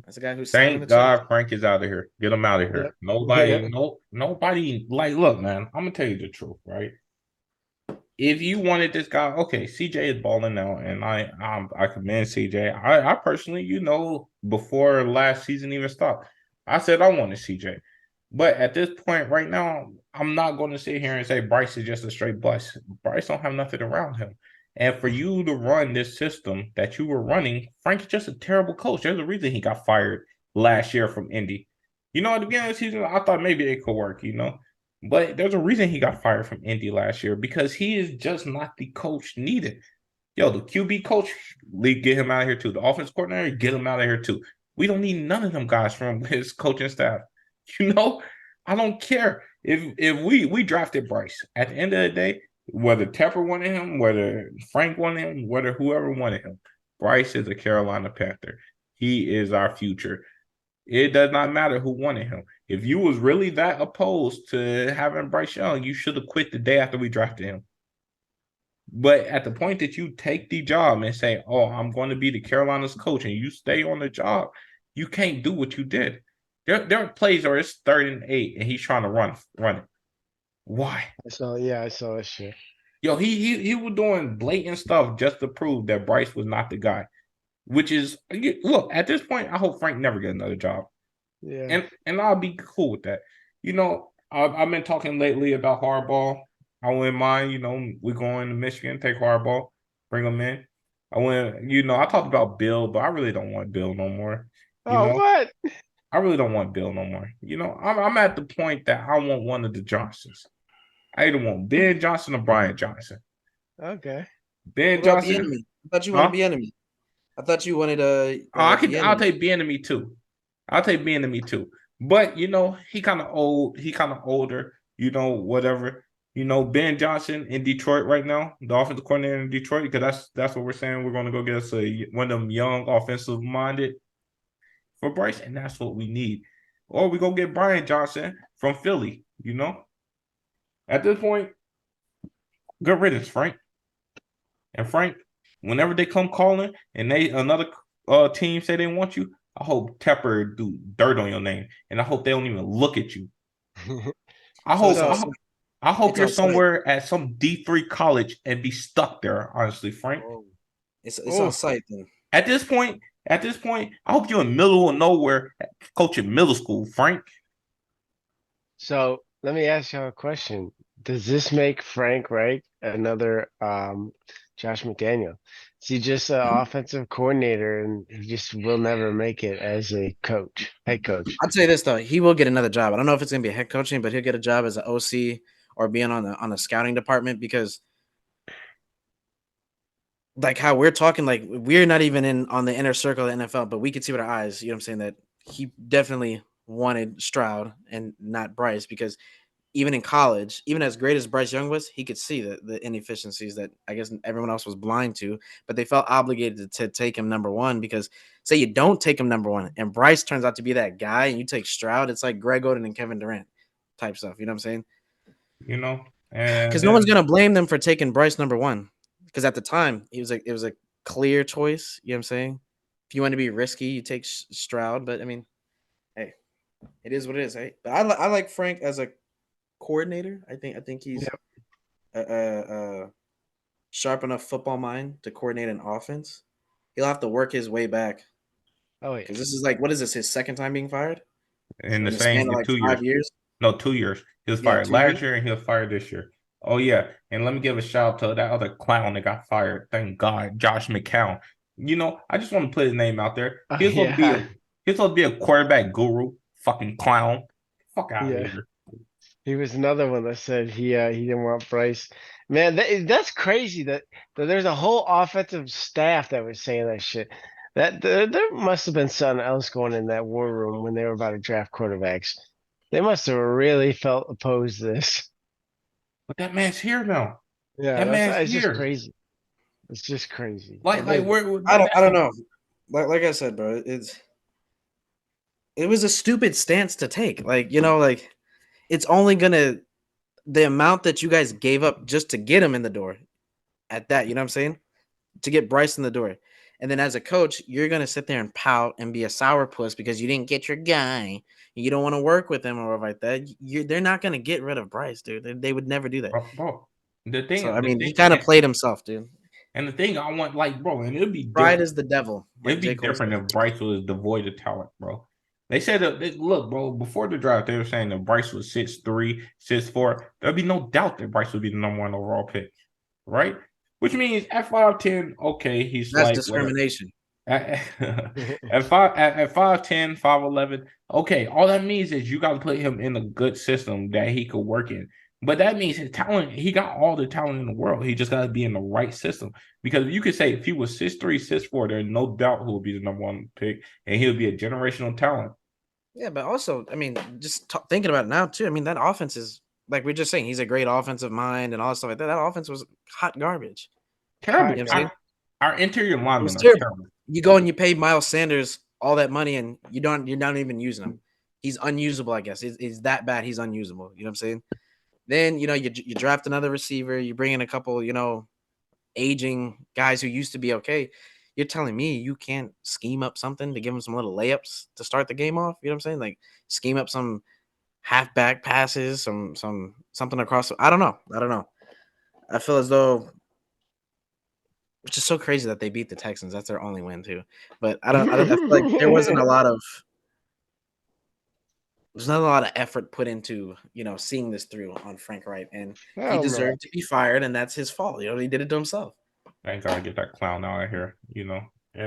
That's the guy who's slamming the
Thank
chips.
God Frank is out of here. Get him out of
Yep.
here. Nobody, nobody. Like, look, man. I'm gonna tell you the truth, right? If you wanted this guy, okay, CJ is balling now, and I commend CJ. I personally, before last season even stopped, I said I wanted CJ. But at this point right now, I'm not going to sit here and say Bryce is just a straight bust. Bryce don't have nothing around him. And for you to run this system that you were running, Frank is just a terrible coach. There's a reason he got fired last year from Indy. At the beginning of the season, I thought maybe it could work. But there's a reason he got fired from Indy last year because he is just not the coach needed. Yo, the QB coach, get him out of here too. The offense coordinator, get him out of here too. We don't need none of them guys from his coaching staff. You know, I don't care if we drafted Bryce. At the end of the day, whether Tepper wanted him, whether Frank wanted him, whether whoever wanted him, Bryce is a Carolina Panther. He is our future. It does not matter who wanted him. If you was really that opposed to having Bryce Young, you should have quit the day after we drafted him. But at the point that you take the job and say, "Oh, I'm going to be the Carolina's coach," and you stay on the job, you can't do what you did. There are plays where it's 3rd and 8, and he's trying to run it. Why?
I saw that shit.
Yo, he was doing blatant stuff just to prove that Bryce was not the guy. Which is, look, at this point, I hope Frank never get another job.
Yeah.
And I'll be cool with that. I've been talking lately about hardball. I wouldn't mind, we going to Michigan, take hardball, bring him in. I talked about Bill, but I really don't want Bill no more. You
Oh,
know,
what?
I really don't want Bill no more. I'm at the point that I want one of the Johnsons. I either want Ben Johnson or Brian Johnson.
Okay.
Ben
What about
Johnson,
Bieniemy? I thought you wanted
huh?
Bieniemy. I thought you wanted
I'll
Bieniemy.
take Bieniemy too. I'll take Bieniemy too. But he kind of old. He kind of older. Whatever. Ben Johnson in Detroit right now, the offensive coordinator in Detroit, because that's what we're saying. We're going to go get us one of them young offensive minded for Bryce, and that's what we need. Or we go get Brian Johnson from Philly. At this point, good riddance, Frank. And Frank, whenever they come calling and another team say they want you, I hope Tepper do dirt on your name, and I hope they don't even look at you. I
So
hope I hope
it's
you're
on site.
somewhere at some D3 college and be stuck there. Honestly, Frank.
Oh. It's
Oh.
on site then.
At this point, I hope you're in middle of nowhere coaching middle school, Frank.
So let me ask y'all a question. Does this make Frank Reich another Josh McDaniel? Is he just an offensive coordinator and he just will never make it as a head coach?
I'd say this though, he will get another job. I don't know if it's gonna be a head coaching, but he'll get a job as an OC or being on the scouting department because like how we're talking, like we're not even on the inner circle of the NFL, but we can see with our eyes, you know what I'm saying, that he definitely wanted Stroud and not Bryce because even in college, even as great as Bryce Young was, he could see the inefficiencies that I guess everyone else was blind to, but they felt obligated to take him number one because say you don't take him number one and Bryce turns out to be that guy and you take Stroud, it's like Greg Oden and Kevin Durant type stuff. You know what I'm saying?
And
Because no one's
then
gonna blame them for taking Bryce number one. Because at the time, it was a clear choice. You know what I'm saying? If you want to be risky, you take Stroud. But I mean, hey, it is what it is. Hey, but I like Frank as a coordinator. I think he's
Yep.
a sharp enough football mind to coordinate an offense. He'll have to work his way back
Oh yeah.
because this is like what is this his second time being fired
in the
in the span
same
of
in
like
2 years.
5 years?
No, 2 years. He was
Yeah,
fired
2 years.
last year and he was fired this year. Oh yeah, and let me give a shout out to that other clown that got fired. Thank God, Josh McCown. I just want to put his name out there.
Oh
He's
yeah.
supposed to be a quarterback guru. Fucking clown. Fuck out of
Yeah.
here.
He was another one that said he didn't want Bryce. Man, that's crazy that there's a whole offensive staff that was saying that shit. That there must have been something else going in that war room when they were about to draft quarterbacks. They must have really felt opposed to this.
But that man's here now.
Yeah,
That man's
it's just
here.
crazy. It's just crazy.
Like
I don't know. Like I said, bro, it was a stupid stance to take. Like like it's only gonna the amount that you guys gave up just to get him in the door at that, you know what I'm saying? To get Bryce in the door. And then as a coach, you're gonna sit there and pout and be a sourpuss because you didn't get your guy. You don't want to work with him or like that. They're not gonna get rid of Bryce, dude. They would never do that.
bro.
So I
The
mean, he
thing,
kind of played himself, dude.
and the thing I want, like, bro, and it'd be
Pride
different.
is the devil, like
It'd be
J. Cole
different
said.
if Bryce was devoid of talent, bro. They said look, bro, before the draft, they were saying that Bryce was 6'3", 6'4". There'd be no doubt that Bryce would be the number one overall pick, right? Which means at 5'10", okay, he's
That's
like whatever.
discrimination.
At, at 5'10", 5'11", okay, all that means is you got to put him in a good system that he could work in. But that means his talent, he got all the talent in the world. He just got to be in the right system. Because you could say if he was 6'3", 6'4", there's no doubt who would be the number one pick, and he'll be a generational talent.
Yeah, but also, I mean, just thinking about it now too. I mean, that offense is like we're just saying. He's a great offensive mind and all that stuff like that. That offense was hot garbage.
Terrible.
You know what I'm saying?
Our interior
It was
linemen are
terrible.
terrible.
You go and you pay Miles Sanders all that money, and you're not even using him. He's unusable, I guess. He's that bad. He's unusable. You know what I'm saying? Then you draft another receiver. You bring in a couple, aging guys who used to be okay. You're telling me you can't scheme up something to give them some little layups to start the game off? You know what I'm saying? Like scheme up some halfback passes, something across. I don't know. I feel as though which is so crazy that they beat the Texans. That's their only win too. But I feel like there's not a lot of effort put into, seeing this through on Frank Wright. And he
Hell no.
deserved to be fired, and that's his fault. He did it to himself.
I ain't gotta get that clown out of here, And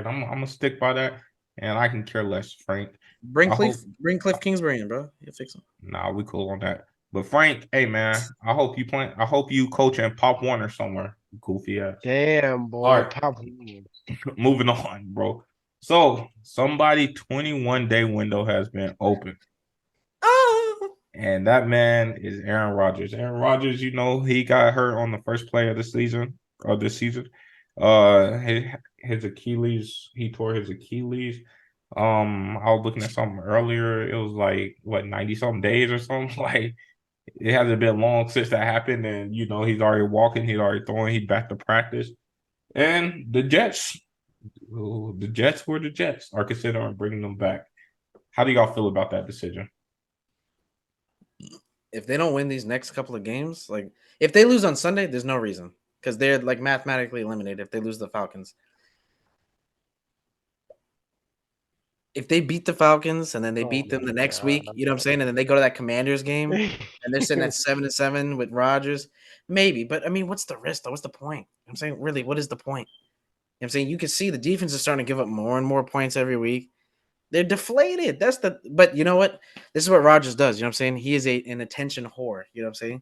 I'm gonna stick by that. and I can care less, Frank.
Bring
I hope.
Cliff Kingsbury in, bro. He'll fix him.
Nah, we cool on that. But Frank, hey man, I hope you play. I hope you coach in Pop Warner somewhere. Goofy ass.
Damn,
All
boy.
right,
Pop.
moving on, bro. So somebody 21-day window has been open.
Oh,
And that man is Aaron Rodgers. Aaron Rodgers, he got hurt on the first play of the season of this season. His Achilles, he tore his Achilles. I was looking at something earlier. It was like what 90 something days or something. Like it hasn't been long since that happened, and he's already walking, he's already throwing, he's back to practice. And the Jets are considering bringing them back. How do y'all feel about that decision?
if they don't win these next couple of games, like if they lose on Sunday, there's no reason because they're like mathematically eliminated if they lose the Falcons. If they beat the Falcons and then they beat them the next week, you know what I'm saying, and then they go to that Commanders game and they're sitting at 7-7 with Rodgers, maybe. But I mean, what's the risk though? What's the point? I'm saying, really, what is the point? You know what I'm saying you can see the defense is starting to give up more and more points every week. They're deflated. But you know what? This is what Rodgers does. You know what I'm saying? He is an attention whore. You know what I'm saying?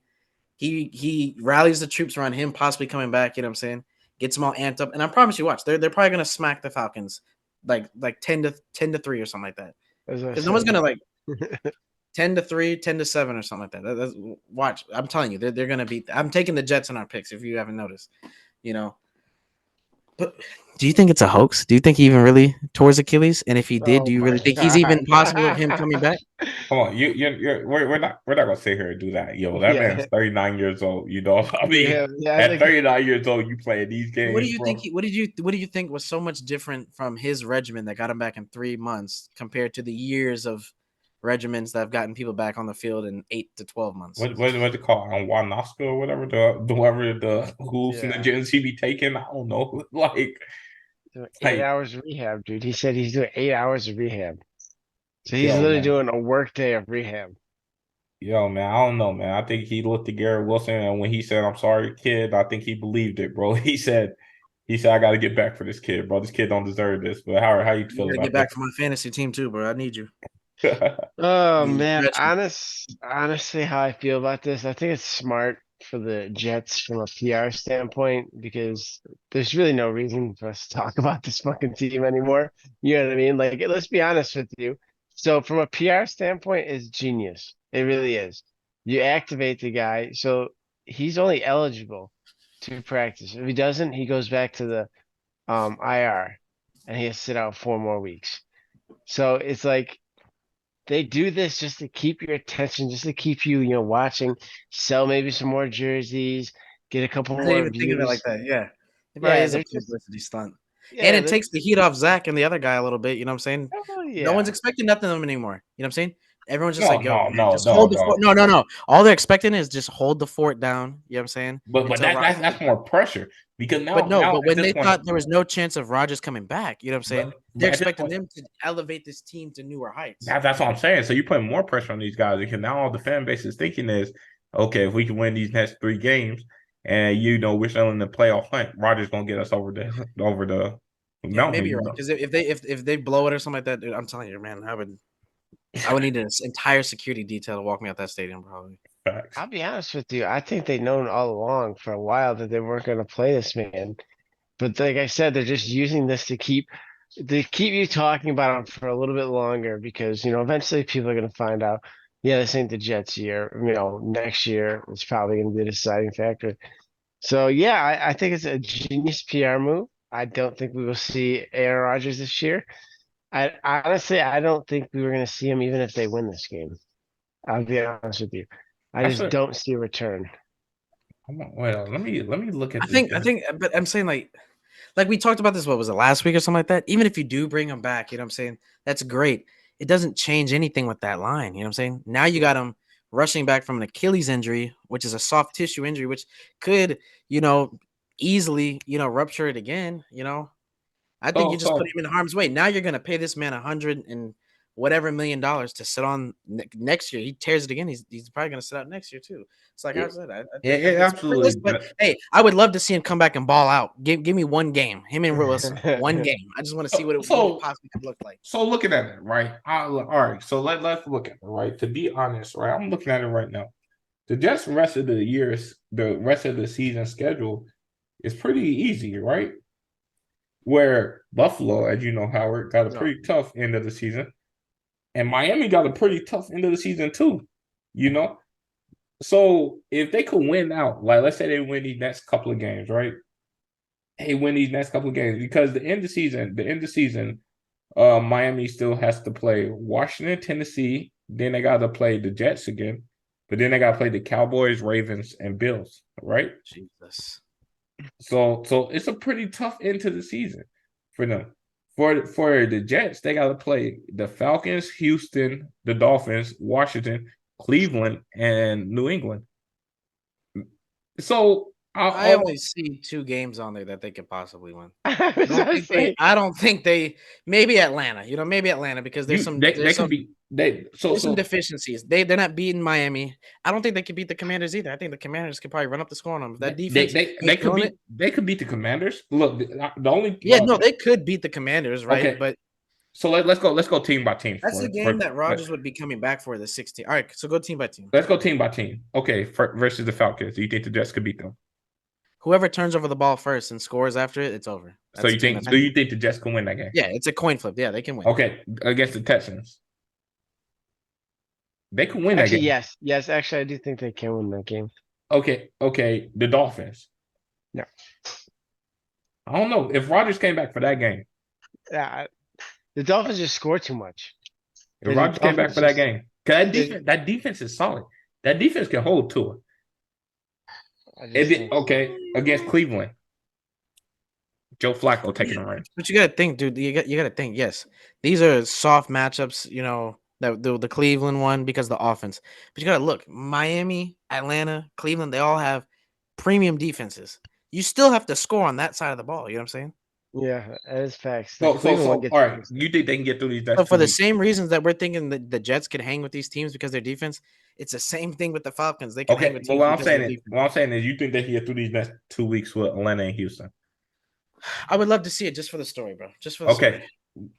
He rallies the troops around him possibly coming back. You know what I'm saying? Gets them all amped up, and I promise you, watch. They're probably gonna smack the Falcons like 10-3 or something like that. Because no one's gonna like 10-3, 10-7 or something like that. That's, watch. I'm telling you, they're gonna beat. I'm taking the Jets in our picks. If you haven't noticed, you know. But do you think it's a hoax? Do you think he even really tore his Achilles? And if he did, do you really think he's even possible of him coming back?
Come on, we're not gonna sit here and do that. Yo, that man's
Yeah.
39 years old. I mean,
Yeah,
at 39 years old, you playing these
What do
games,
you
bro.
think? What do you think was so much different from his regimen that got him back in 3 months compared to the years of regimens that have gotten people back on the field in 8 to 12 months?
What's it called? On Wanoska or whatever the whoever the
yeah.
hallucinogens he be taking. I don't know.
Doing eight
Like
hours of rehab, dude. He said he's doing 8 hours of rehab. So he's
yo,
literally
man.
doing a work day of rehab.
Yo, man, I don't know, man. I think he looked at Garrett Wilson, and when he said, "I'm sorry, kid," I think he believed it, bro. He said, "I got to get back for this kid, bro. This kid don't deserve this." But how you
You
feel
gotta get
about
back for my fantasy team too, bro. I need you.
that?
Oh
You
man,
stretch me.
honestly, how I feel about this, I think it's smart for the Jets from a PR standpoint because there's really no reason for us to talk about this fucking team anymore. You know what I mean? Like, let's be honest with you. So from a PR standpoint, it's genius. It really is. You activate the guy, so he's only eligible to practice. If he doesn't, he goes back to the IR and he has to sit out 4 more weeks. So it's like they do this just to keep your attention, just to keep you, watching, sell maybe some more jerseys, get a couple
I didn't
more
even think of it like
views.
that. Yeah, it probably
Yeah,
is a
they're just,
publicity stunt, and
yeah,
it
they're
takes the
just,
heat off Zach and the other guy a little bit. You know what I'm saying?
oh
No one's
yeah.
expecting nothing of him anymore. You know what I'm saying? Everyone's just
No,
like, "Yo,
no,
man,
no,
just
no,
hold the fort."
no.
No, no, no. All they're expecting is just hold the fort down. You know what I'm saying?
But
Until
that
Rodgers
that's
comes
that's
back.
more pressure because
But
now
no,
now
but
at
when
this
they
point,
thought there was no chance of Rodgers coming back, you know what I'm saying? They're
but at this
expecting
point,
them to elevate this team to newer heights.
that's what I'm saying. So you're putting more pressure on these guys because now all the fan base is thinking is, okay, if we can win these next 3 games, and we're still in the playoff hunt, Rodgers gonna get us over the
Yeah,
mountain.
maybe you're right. Because if they blow it or something like that, dude, I'm telling you, man, I would need an entire security detail to walk me out that stadium, probably.
Facts.
I'll be honest with you. I think they've known all along for a while that they weren't going to play this man. But like I said, they're just using this to keep you talking about him for a little bit longer because eventually people are going to find out. Yeah, this ain't the Jets year. Next year is probably going to be a deciding factor. So yeah, I think it's a genius PR move. I don't think we will see Aaron Rodgers this year. I honestly, I don't think we were going to see him even if they win this game. I'll be honest with you. I
That's
just
it.
don't see a return.
Well, let me look at
I
this.
think, I think, but I'm saying like we talked about this. What was it last week or something like that? Even if you do bring him back, you know what I'm saying? That's great. It doesn't change anything with that line. You know what I'm saying? Now you got him rushing back from an Achilles injury, which is a soft tissue injury, which could, you know, easily, rupture it again. I think
So
you just put
so
him in harm's way. Now you're gonna pay this man whatever $1 million to sit on next year. He tears it again. He's probably going to sit out next year too. It's like I said, I think
It
it's ridiculous,
absolutely.
but hey, I would love to see him come back and ball out. Give me one game, him and Wilson, one game. I just want to see what it possibly could look like.
So looking at it, right? All right. So let's look at it, right? To be honest, right? I'm looking at it right now. The Jets' rest of the season schedule is pretty easy, right? Where Buffalo, as you know, Howard, got a pretty tough end of the season. And Miami got a pretty tough end of the season too, you know? So if they could win out, like let's say they win these next couple of games, right? Hey, win these next couple of games because the end of the season, Miami still has to play Washington, Tennessee. Then they got to play the Jets again, but then they got to play the Cowboys, Ravens, and Bills, right?
Jesus.
So it's a pretty tough end to the season for them. For the Jets, they got to play the Falcons, Houston, the Dolphins, Washington, Cleveland, and New England. So
I only see 2 games on there that they could possibly win. I don't think they maybe Atlanta. Maybe Atlanta because there's some deficiencies. They're not beating Miami. I don't think they could beat the Commanders either. I think the Commanders could probably run up the score on them. If that defense
they could beat the Commanders. Look, the only
they could beat the Commanders, right?
Okay.
But
so let's go team by team.
That's the game that Rodgers would be coming back for the 16. All right, so go team by team.
Let's go team by team. Okay, versus the Falcons. Do you think the Jets could beat them?
Whoever turns over the ball first and scores after it, it's over.
So you think the Jets can win that game?
Yeah, it's a coin flip. Yeah, they can win.
Okay, against the Texans. They can win that game.
Yes. Actually, I do think they can win that game.
Okay. The Dolphins.
No.
I don't know if Rodgers came back for that game.
The Dolphins just score too much.
If Rodgers came back for that game, that defense is solid. That defense can hold to it. Against Cleveland, Joe Flacco taking the reins.
But you gotta think, dude. You gotta think. Yes, these are soft matchups. That the Cleveland one because of the offense. But you gotta look. Miami, Atlanta, Cleveland. They all have premium defenses. You still have to score on that side of the ball. You know what I'm saying?
Yeah, that is facts.
So all right. You think they can get through these?
So for the same reasons that we're thinking that the Jets could hang with these teams because their defense, it's the same thing with the Falcons. They can hang with teams.
What I'm saying is, you think they can get through these next 2 weeks with Atlanta and Houston?
I would love to see it just for the story, bro. Just for the story.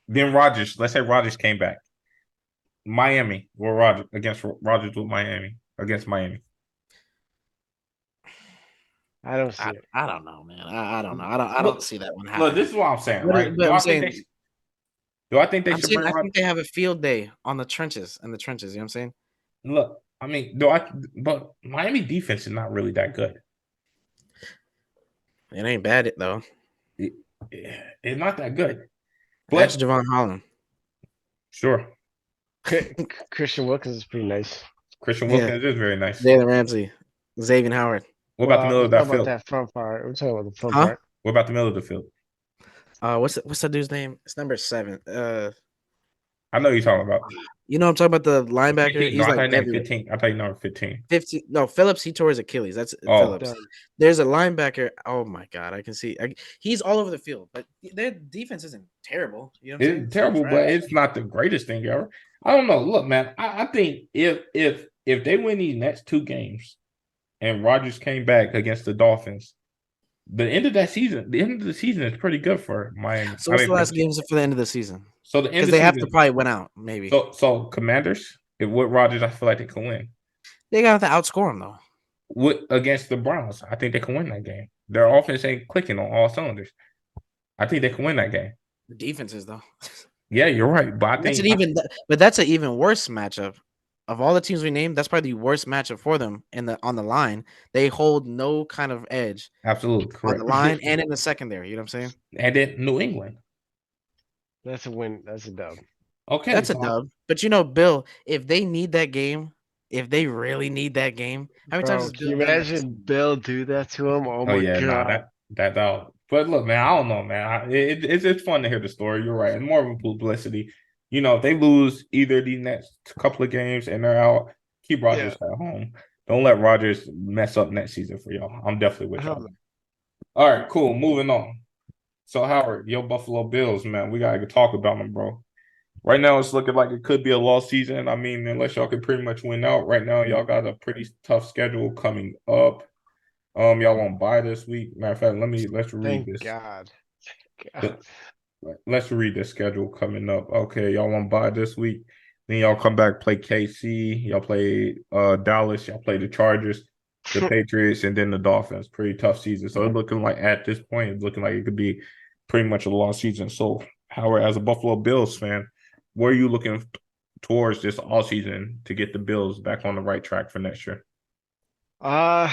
Then Rodgers. Let's say Rodgers came back. Miami or Rodgers with Miami against Miami.
I don't see it.
I don't know, man. I don't know. I don't see that one happening.
Look, this is what I'm saying, right?
Do I think they
should bring Rodgers?
I think they have a field day on the trenches. You know what I'm saying?
Look, I mean, but Miami defense is not really that good.
It ain't bad, though.
It's not that good.
That's Javon Holland.
Sure.
Christian Wilkins is pretty nice.
Christian Wilkins is very nice.
Jalen Ramsey, Xavier Howard.
What about the middle of that field?
That front part. We're talking about the front part.
What about the middle of the field?
What's that dude's name? It's number 7.
I know you're talking about.
You know I'm talking about the linebacker.
15. He's like 15. I thought you number 15.
15. No, Phillips. He tore his Achilles. That's Phillips. There's a linebacker. Oh my God, I can see. He's all over the field, but their defense isn't terrible. You know what I'm saying?
It's terrible, but it's not the greatest thing ever. I don't know. Look, man, I think if they win these next 2 games, and Rodgers came back against the Dolphins, the end of the season is pretty good for Miami.
So what's the last games for the end of the season?
So the end
because they have to probably win out, maybe.
So Commanders, with Rodgers, I feel like they can win.
They got to outscore them though.
Against the Browns, I think they can win that game. Their offense ain't clicking on all cylinders. I think they can win that game.
The defenses though.
Yeah, you're right, but
that's an even worse matchup. Of all the teams we named, that's probably the worst matchup for them on the line. They hold no kind of edge.
Absolutely correct.
On the line and in the secondary. You know what I'm saying?
And then New England.
That's a win. That's a dub.
Okay.
That's a dub. But Bill, if they need that game, if they really need that game, how many times does
Bill imagine Bill do that to him? Oh my God.
Nah, that dog. But look, man, I don't know, man. It's fun to hear the story. You're right. And more of a publicity. If they lose either the next couple of games and they're out, keep Rodgers at home. Don't let Rodgers mess up next season for y'all. I'm definitely with y'all. All right, cool. Moving on. So, Howard, your Buffalo Bills, man, we got to talk about them, bro. Right now, it's looking like it could be a lost season. I mean, unless y'all can pretty much win out. Right now, y'all got a pretty tough schedule coming up. Y'all won't buy this week. Matter of fact, let's read
Thank
this.
God. God.
Let's read the schedule coming up. Okay, y'all won't buy this week. Then y'all come back, play KC. Y'all play Dallas. Y'all play the Chargers, the Patriots, and then the Dolphins. Pretty tough season. So it's looking like at this point, it's looking like it could be pretty much a lost season. So, Howard, as a Buffalo Bills fan, where are you looking towards this all season to get the Bills back on the right track for next year?
Uh,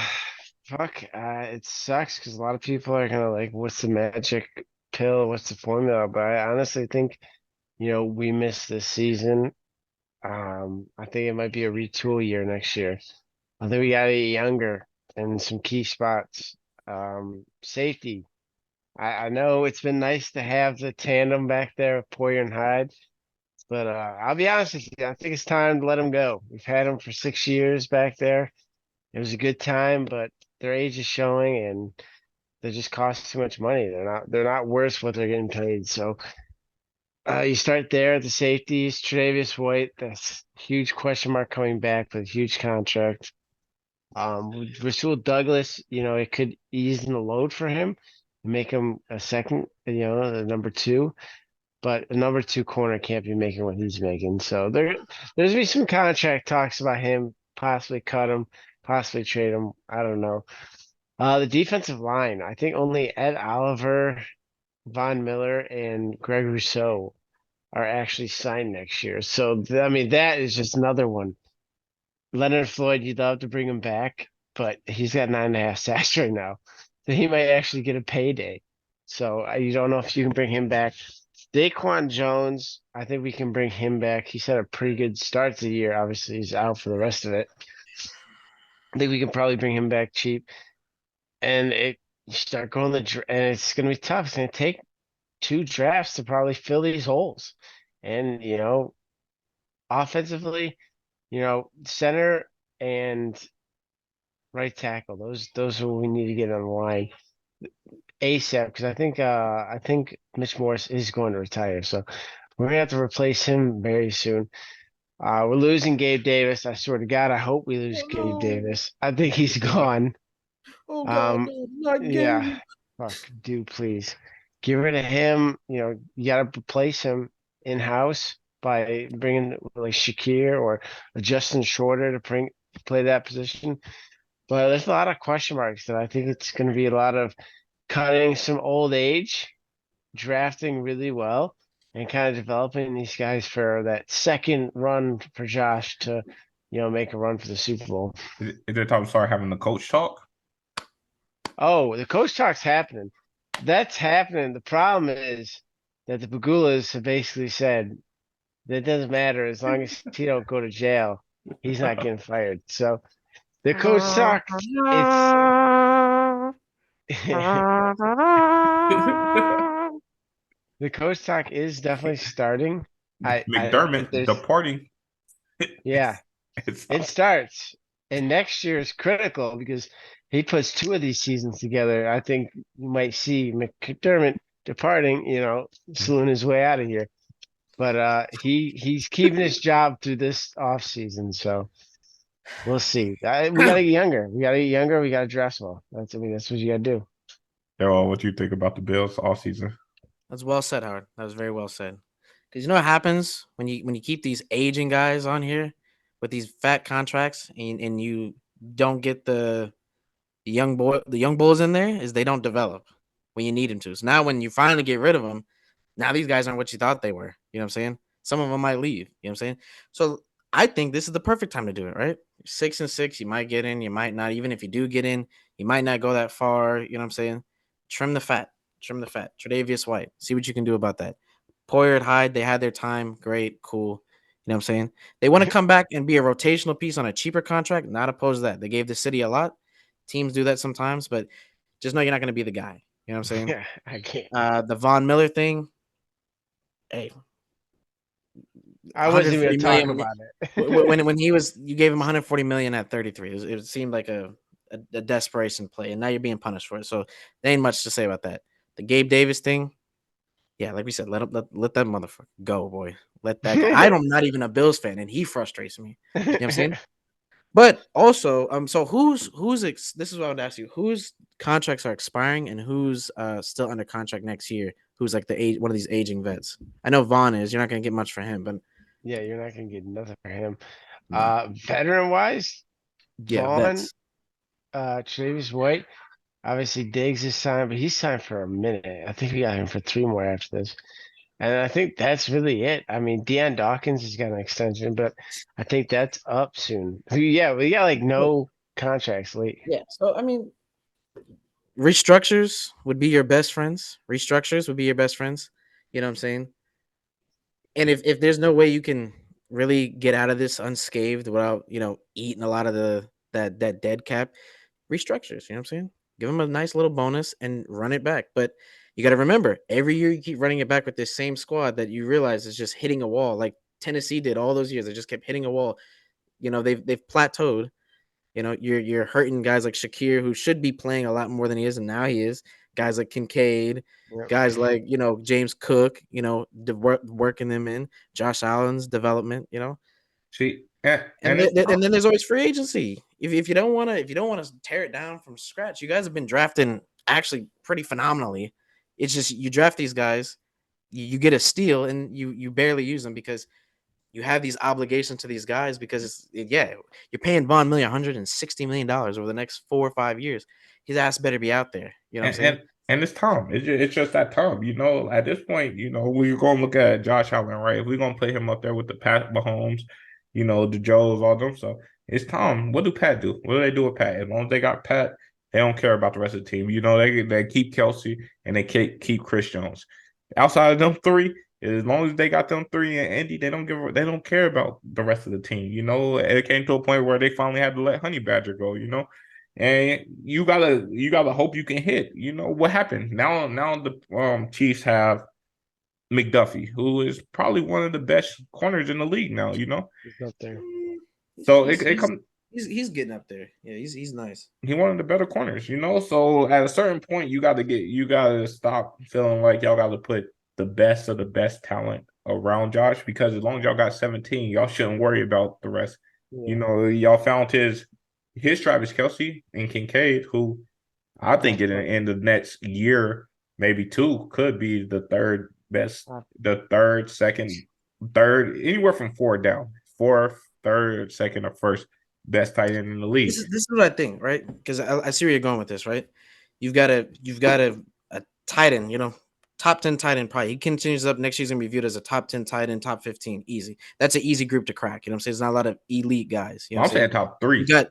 fuck. It sucks because a lot of people are gonna like, what's the magic pill? What's the formula? But I honestly think, we missed this season. I think it might be a retool year next year. I think we gotta get younger in some key spots. Safety. I know it's been nice to have the tandem back there with Poyer and Hyde, but I'll be honest with you, I think it's time to let them go. We've had them for 6 years back there. It was a good time, but their age is showing and they just cost too much money. They're not worth what they're getting paid. So you start there at the safeties, Tre'Davious White, that's a huge question mark coming back with a huge contract. Rasul Douglas, it could ease the load for him, make him a second, the number two. But a number two corner can't be making what he's making. So there's gonna be some contract talks about him, possibly cut him, possibly trade him. I don't know. The defensive line, I think only Ed Oliver, Von Miller, and Greg Rousseau are actually signed next year. So I mean, that is just another one. Leonard Floyd, you'd love to bring him back, but he's got 9.5 sacks right now, so he might actually get a payday. So you don't know if you can bring him back. Daquan Jones, I think we can bring him back. He's had a pretty good start to the year. Obviously, he's out for the rest of it. I think we can probably bring him back cheap. And you start going and it's going to be tough. It's going to take 2 drafts to probably fill these holes. And offensively, center and right tackle. Those are what we need to get on the line ASAP because I think Mitch Morris is going to retire. So we're gonna have to replace him very soon. We're losing Gabe Davis. I swear to God, I hope we lose Gabe Davis. I think he's gone.
Oh God,
Um,
no, not
yeah,
gay.
fuck, dude, please get rid of him. You got to replace him in house by bringing like Shakir or a Justin Shorter to play that position. But there's a lot of question marks that I think it's going to be a lot of cutting some old age, drafting really well, and kind of developing these guys for that second run for Josh to, make a run for the Super Bowl.
Is it time to start having the coach talk?
Oh, the coach talk's happening. That's happening. The problem is that the Pagulas have basically said that doesn't matter as long as he don't go to jail, he's not getting fired. So the coach talk, it's the coach talk is definitely starting. I think
McDermott
there's
departing.
yeah,
It's
it starts. And next year is critical because he puts 2 of these seasons together. I think you might see McDermott departing, slewing his way out of here. But he's keeping his job through this off season, so we'll see. We gotta get younger. We gotta get younger. We gotta dress well. That's what you gotta do.
Yo, what you think about the Bills all season?
That's well said, Howard. That was very well said. Because you know what happens when you keep these aging guys on here with these fat contracts and you don't get the young bulls in there is they don't develop when you need them to. So now when you finally get rid of them, now these guys aren't what you thought they were. You know what I'm saying? Some of them might leave. You know what I'm saying? So I think this is the perfect time to do it, right? 6-6, you might get in, you might not. Even if you do get in, you might not go that far. You know what I'm saying? Trim the fat. Trim the fat. Tre'Davious White. See what you can do about that. Poyer and Hyde, they had their time. Great, cool. You know what I'm saying? They want to come back and be a rotational piece on a cheaper contract. Not opposed to that. They gave the city a lot. Teams do that sometimes, but just know you're not going to be the guy. You know what I'm saying?
Yeah, I can't.
The Von Miller thing, hey,
I wasn't even
140
gonna talk
million
about it.
when he was, you gave him 140 million at 33. It seemed like a desperation play, and now you're being punished for it. So there ain't much to say about that. The Gabe Davis thing, Yeah, like we said, let that motherfucker go, boy. Let that guy. I'm not even a Bills fan, and he frustrates me. You know what I'm saying? But also, so this is what I would ask you: whose contracts are expiring, and who's still under contract next year? Who's like one of these aging vets? I know Vaughn is. You're not gonna get much for him, but
Yeah, you're not gonna get nothing for him.
no.
Veteran wise,
Yeah,
Vaughn,
vets.
Travis White. Obviously, Diggs is signed, but he's signed for a minute. I think we got him for 3 more after this. And I think that's really it. I mean, Deion Dawkins has got an extension, but I think that's up soon. Yeah, we got like no contracts late.
Yeah. So I mean, restructures would be your best friends. Restructures would be your best friends. You know what I'm saying? And if there's no way you can really get out of this unscathed without eating a lot of that dead cap, restructures. You know what I'm saying? Give them a nice little bonus and run it back. But you got to remember, every year you keep running it back with this same squad that you realize is just hitting a wall, like Tennessee did all those years. They just kept hitting a wall. They've plateaued. You're hurting guys like Shakir, who should be playing a lot more than he is, and now he is. Guys like Kincaid,
Yep.
guys like James Cook, working them in. Josh Allen's development.
See,
And
and it's
and then there's always free agency. If you don't want to tear it down from scratch, you guys have been drafting actually pretty phenomenally. It's just you draft these guys, you get a steal, and you barely use them because you have these obligations to these guys because you're paying Von Miller $160 million over the next 4 or 5 years. His ass better be out there. You know what I'm
and
saying?
and, and it's time. It's just that time. At this point, we're gonna look at Josh Allen, right? If we're gonna play him up there with the Pat Mahomes, the Joes, all them. So it's time. What do Pat do? What do they do with Pat? As long as they got Pat, they don't care about the rest of the team. They keep Kelsey and they keep Chris Jones. Outside of them three, as long as they got them three and Andy, they don't care about the rest of the team. It came to a point where they finally had to let Honey Badger go. And you gotta hope you can hit. What happened? Now the Chiefs have McDuffie, who is probably one of the best corners in the league now.
He's up there.
So
He's
it
he's
comes.
he's getting up there. Yeah, he's nice.
He one of the better corners. So at a certain point, you gotta stop feeling like y'all gotta put the best of the best talent around Josh, because as long as y'all got 17, y'all shouldn't worry about the rest.
Yeah,
Y'all found his Travis Kelsey and Kincaid, who I think in the next year, maybe two, could be the third best, the third, second, third, anywhere from four down, fourth, third, second, or first best tight end in the league.
This is what I think, right? Because I see where you're going with this, right? You've got a tight end, top 10 tight end probably. He continues up next year, he's gonna be viewed as a top 10 tight end, top 15, easy. That's an easy group to crack. You know what I'm saying? There's not a lot of elite guys. You know
I'm
what I'm saying?
saying top three.
You got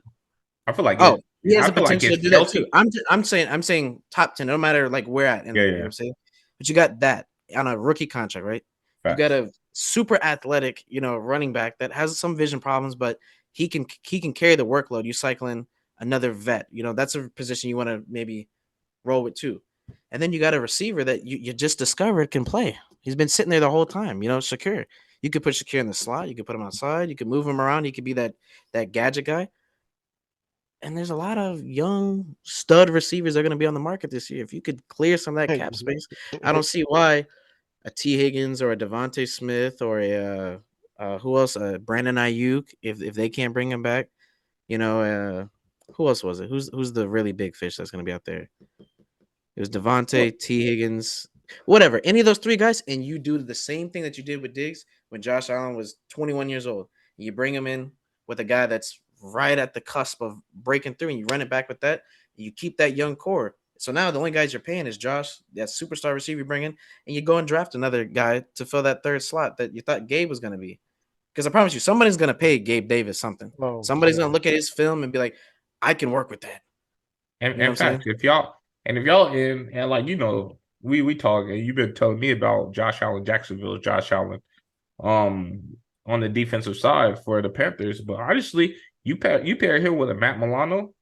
I feel like
Oh,
it.
he has
I
the
feel like
potential to
it's
do that too.
Kelsey.
I'm saying top 10, no matter like where at in
Yeah,
there. You know
yeah,
what I'm saying? But you got that on a rookie contract, right? You got
facts.
a super athletic, running back that has some vision problems, but he can carry the workload. You cycle in another vet. That's a position you want to maybe roll with too. And then you got a receiver that you just discovered can play. He's been sitting there the whole time. Shakir. You could put Shakir in the slot. You could put him outside. You could move him around. He could be that gadget guy. And there's a lot of young stud receivers that are going to be on the market this year. If you could clear some of that cap space, I don't see why a T. Higgins or a Devontae Smith or a who else? Brandon Ayuk, if they can't bring him back, who else was it? Who's the really big fish that's going to be out there? It was Devontae, T. Higgins, whatever. Any of those three guys, and you do the same thing that you did with Diggs when Josh Allen was 21 years old. You bring him in with a guy that's right at the cusp of breaking through, and you run it back with that. You keep that young core. So now the only guys you're paying is Josh, that superstar receiver you bring in, and you go and draft another guy to fill that third slot that you thought Gabe was going to be. Because I promise you, somebody's going to pay Gabe Davis something.
Oh,
Somebody's
yeah.
going to look at his film and be like, I can work with that.
And
You know what
in
I'm saying?
fact, if y'all and like we talk, and you've been telling me about Josh Allen, Jacksonville, Josh Allen, on the defensive side for the Panthers, but honestly, you pair him with a Matt Milano,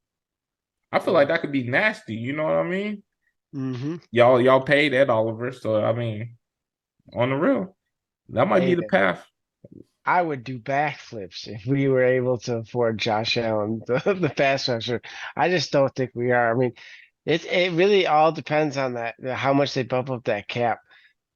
I feel like that could be nasty. You know what I mean?
Mm-hmm.
Y'all paid Ed Oliver, so I mean, on the real, that might be
Hey,
the path.
I would do backflips if we were able to afford Josh Allen, the pass rusher. I just don't think we are. I mean, it really all depends on how much they bump up that cap.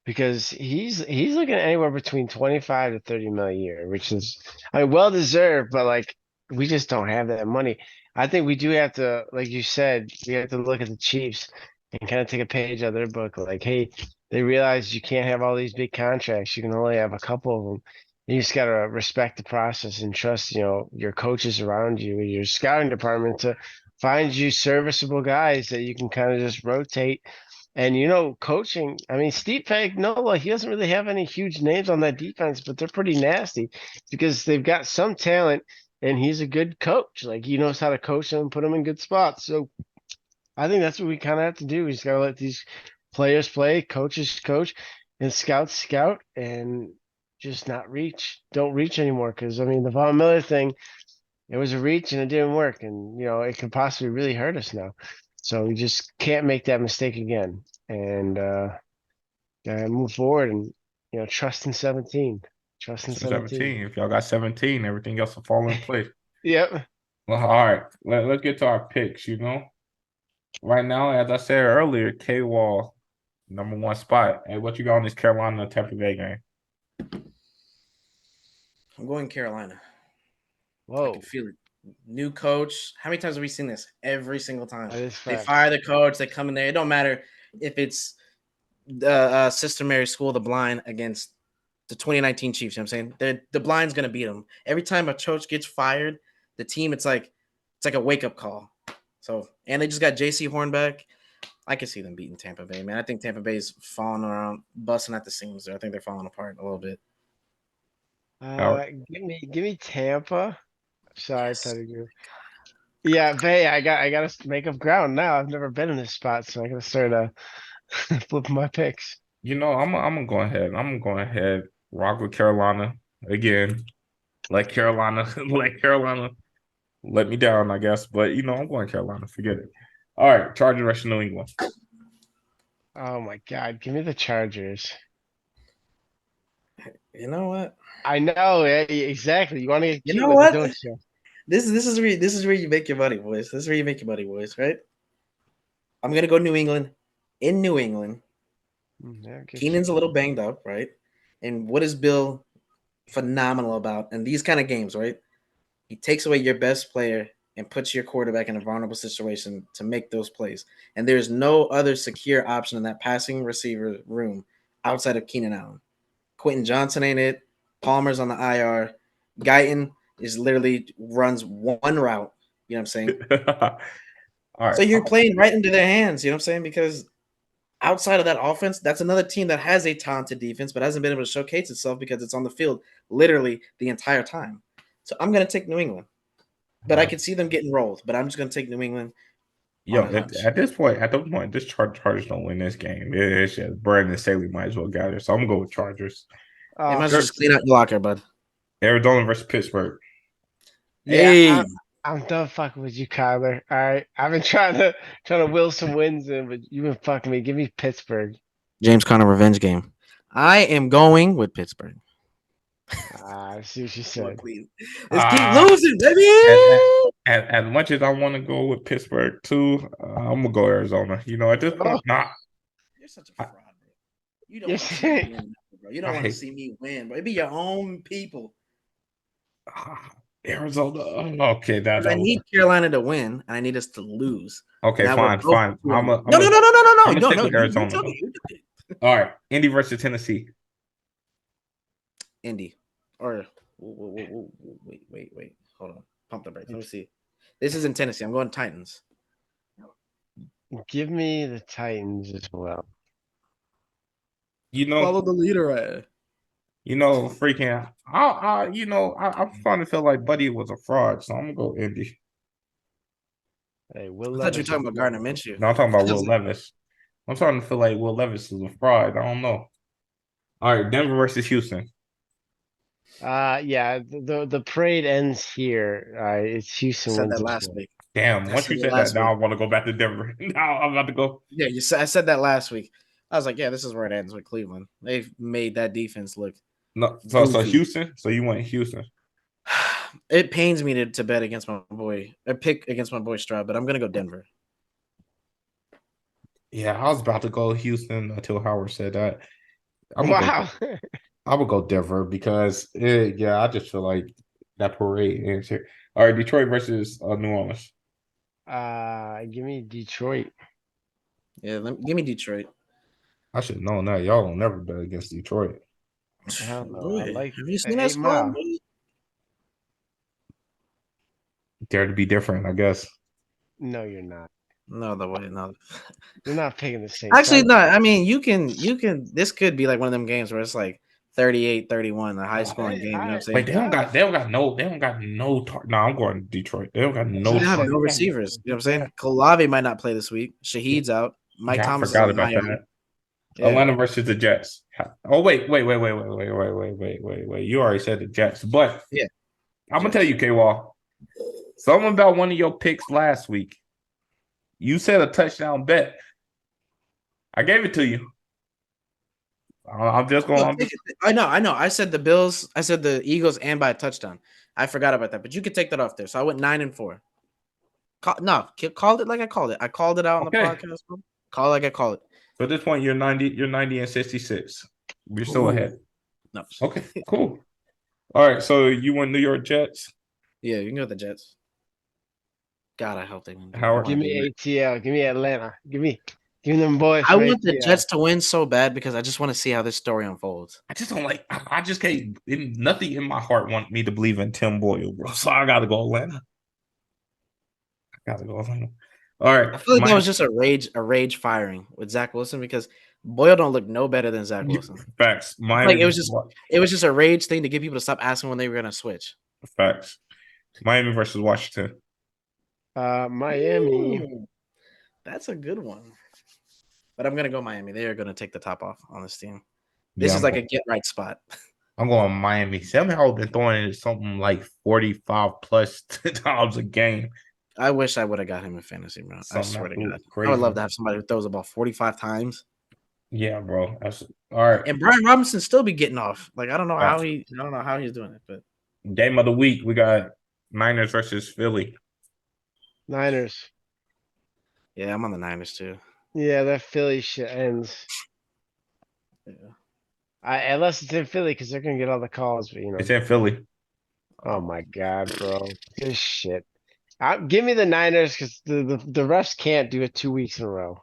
because he's looking at anywhere between 25 to 30 mil a year, which is, I mean, well deserved, but like we just don't have that money. I think we do have to, like you said, we have to look at the Chiefs and kind of take a page out of their book. Like, hey, they realize you can't have all these big contracts. You can only have a couple of them. You just gotta respect the process and trust, your coaches around you, your scouting department to find you serviceable guys that you can kind of just rotate. And coaching, I mean, Steve Spagnuolo, he doesn't really have any huge names on that defense, but they're pretty nasty because they've got some talent and he's a good coach. Like he knows how to coach them and put them in good spots. So I think that's what we kind of have to do. We just gotta let these players play, coaches coach, and scouts scout, and just not reach. Don't reach anymore. Because I mean, the Von Miller thing, it was a reach and it didn't work, and it could possibly really hurt us now. So we just can't make that mistake again, and move forward and trust in 17. Trust in 17.
17. If y'all got 17, everything else will fall in place.
Yep.
Well, all right. Let's get to our picks, Right now, as I said earlier, K-Wall, #1 spot. Hey, what you got on this Carolina Tampa Bay game?
I'm going Carolina. I
Whoa.
can feel it. New coach. How many times have we seen this? Every single time.
That is
They
facts.
fire the coach. They come in there. It don't matter if it's Sister Mary School of the Blind against the 2019 Chiefs. You know what I'm saying? The blind's gonna beat them. Every time a coach gets fired, the team it's like a wake up call. So and they just got JC Horn back. I can see them beating Tampa Bay, man. I think Tampa Bay's falling around, busting at the seams. I think they're falling apart a little bit.
Give me Tampa. Sorry,
Yes.
Pettigrew. Yeah, Bay, I gotta make up ground now. I've never been in this spot, so I gotta start flipping my picks.
I'm gonna go ahead. I'm gonna go ahead, rock with Carolina again. Let Carolina, let Carolina let me down, I guess. But I'm going Carolina. Forget it. All right, Chargers versus New England.
Oh my God, give me the Chargers.
You know what?
I know, exactly. You want to get
You
cute
know
with
what?
it, don't you?
This is where you make your money, boys. This is where you make your money, boys. Right? I'm gonna go New England. In New England,
Yeah, get
Keenan's a
you.
little banged up, right? And what is Bill phenomenal about? And these kind of games, right? He takes away your best player and puts your quarterback in a vulnerable situation to make those plays. And there's no other secure option in that passing receiver room outside of Keenan Allen. Quentin Johnson ain't it. Palmer's on the IR. Guyton is literally runs one route. You know what I'm saying?
All right.
So you're playing right into their hands. You know what I'm saying? Because outside of that offense, that's another team that has a talented defense, but hasn't been able to showcase itself because it's on the field literally the entire time. So I'm going to take New England, but I could see them getting rolled. But I'm just going to take New England
Yo,
on a hunch.
at this point, this Chargers don't win this game. It's just Brandon Staley might as well gather. So I'm gonna go with Chargers.
They
Oh,
might as well just clean out your locker, bud.
Arizona versus Pittsburgh.
yeah,
Hey,
I'm done fucking with you, Kyler. All right, I've been trying to will some wins in, but you've been fucking me. Give me Pittsburgh.
James Conner revenge game. I am going with Pittsburgh.
I see what you
Well,
said.
please. Let's keep
Uh,
losing, baby.
as much as I want to go with Pittsburgh too, I'm gonna go Arizona. At this
Oh,
point, nah.
You're such a fraud, bro. You don't want to
yes.
see me win, bro. You don't want to
I,
see me win, bro. It be your own people.
Arizona. Okay,
Because I need Carolina to win, and I need us to lose.
okay.
Now we're
Fine,
both
fine.
no, no, no, no, no, no,
I'm
no,
gonna
no,
stick
no.
with
You
Arizona.
tell me. You do it.
All right, Indy versus Tennessee.
Indy. Or wait. Hold on. Pump the brakes. Let me see. This is in Tennessee. I'm going Titans.
Give me the Titans as well.
Follow the leader.
Freaking. I'm starting to feel like Buddy was a fraud, so I'm gonna go Indy.
Hey, Will
I thought you were
Levis.
talking about Gardner Minshew.
No, I'm talking about Will Levis. I'm starting to feel like Will Levis is a fraud. I don't know. All right, Denver versus Houston.
Yeah, the parade ends here. It's
I
Houston
said
wins
that
this
last
one.
week.
Damn,
I
once
said
you
it
said that,
last
now I
week.
want to go back to Denver. Now I'm about to go.
Yeah, I said that last week. I was like, yeah, this is where it ends with Cleveland. They've made that defense look
No, so
goofy.
Houston. So you went Houston.
It pains me to bet against my boy, or pick against my boy Stroud, but I'm gonna go Denver.
Yeah, I was about to go Houston until Howard said that. I'm gonna
Wow.
go. I would go Denver because yeah, I just feel like that parade ends here. All right, Detroit versus New Orleans.
Give me Detroit.
Yeah, give me Detroit.
I should have known that. Y'all will never bet against Detroit.
Hell no. I
Boy,
like
have you
the
seen that
8 Mile.
squad, boy?
Dare to be different, I guess.
No, you're not.
No, the way, no.
You're not picking the Saints.
Actually, no. I mean, you can. This could be like one of them games where it's like 38-31, a high scoring game. You know what I'm saying?
Wait, they don't got no. No, I'm going Detroit. They don't got no.
They have no
target.
receivers. You know what I'm saying? Kolave might not play this week. Shahid's out. Mike
Yeah, I
Thomas is
forgot
on
about
IR.
that.
Yeah.
Atlanta versus the Jets. Oh wait. You already said the Jets, but
Yeah,
I'm gonna
Jets.
tell you, K-Wall. Something about one of your picks last week. You said a touchdown bet. I gave it to you. I'm just going.
I know. I said the Bills. I said the Eagles and by a touchdown. I forgot about that, but you could take that off there. So I went 9-4. Called it like I called it. I called it out on the
Okay.
podcast. Bro. Call it like I call it.
So at this point, you're 90. You're 90 and 66. You're still ahead.
No.
Okay. Cool. All right. So you won New York Jets.
Yeah, you can go with the Jets. God, I hope they win.
Howard.
Give me ATL. Give me Atlanta. Give me them boys.
I
from
want the
ATL.
Jets to win so bad because I just want to see how this story unfolds.
I just don't like. I just can't. Nothing in my heart want me to believe in Tim Boyle, bro. So I gotta go Atlanta. All right.
I feel like that was just a rage firing with Zach Wilson because Boyle don't look no better than Zach Wilson.
Facts.
Like it was just a rage thing to get people to stop asking when they were gonna switch.
Facts. Miami versus Washington.
Miami.
Ooh, that's a good one. But I'm gonna go Miami. They are gonna take the top off on this team. This is like a get right spot.
I'm going Miami. Sam Howell been throwing it something like 45 plus times a game.
I wish I would have got him in fantasy, bro. I swear to God.
Crazy.
I would love to have somebody who throws the ball 45 times.
Yeah, bro. That's all right.
And Brian Robinson still be getting off. Like I don't know how he's doing it, but
game of the week, we got Niners versus Philly.
Niners.
yeah, I'm on the Niners too.
Yeah, that Philly shit ends.
Yeah.
Unless it's in Philly because they're gonna get all the calls, but
It's in Philly.
Oh my God, bro. This shit. Give me the Niners because the refs can't do it 2 weeks in a row.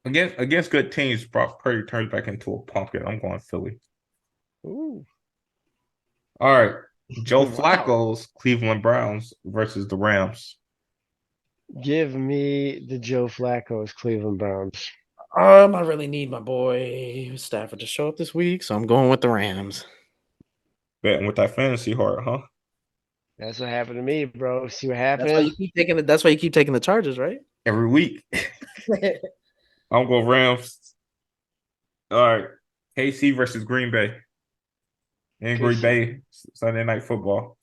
Against good teams, Brock Purdy turns back into a pumpkin. I'm going Philly.
Ooh.
All right. Joe
Wow.
Flacco's Cleveland Browns versus the Rams.
Give me the Joe Flacco's Cleveland Browns.
I really need my boy Stafford to show up this week, so I'm going with the Rams.
Betting with that fantasy heart, huh?
That's what happened to me, bro. See what happened?
That's why you keep taking the Chargers, right?
Every week. I'm going Rams. All right. KC versus Green Bay. In Green
KC.
Bay, Sunday Night Football.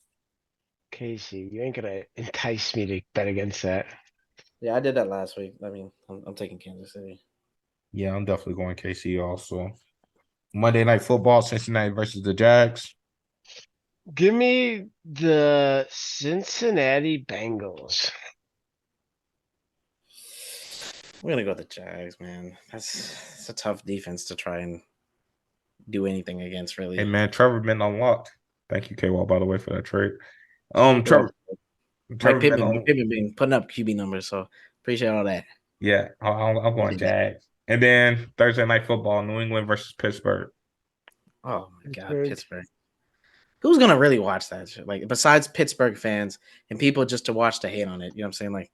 Casey, you ain't gonna entice me to bet against that.
Yeah, I did that last week. I mean, I'm taking Kansas City.
Yeah, I'm definitely going KC also. Monday Night Football, Cincinnati versus the Jags.
Give me the Cincinnati Bengals.
We're gonna go with the Jags, man. That's a tough defense to try and do anything against, really.
Hey man, Trevor been unlocked. Thank you, K-Wall, by the way, for that trade. Trevor
Pittman been putting up QB numbers, so appreciate all that.
Yeah, I'm going Jags. And then Thursday Night Football, New England versus Pittsburgh.
Oh my God, Pittsburgh. Who's gonna really watch that shit? Like besides Pittsburgh fans and people just to watch to hate on it. You know what I'm saying? Like,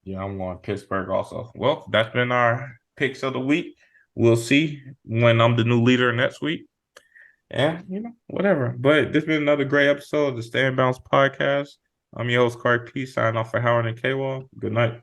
yeah, I'm going Pittsburgh also. Well, that's been our picks of the week. We'll see when I'm the new leader next week. And, whatever. But this has been another great episode of the Stay in Bounce podcast. I'm your host, Clark P. Signing off for Howard and K-Wall. Good night.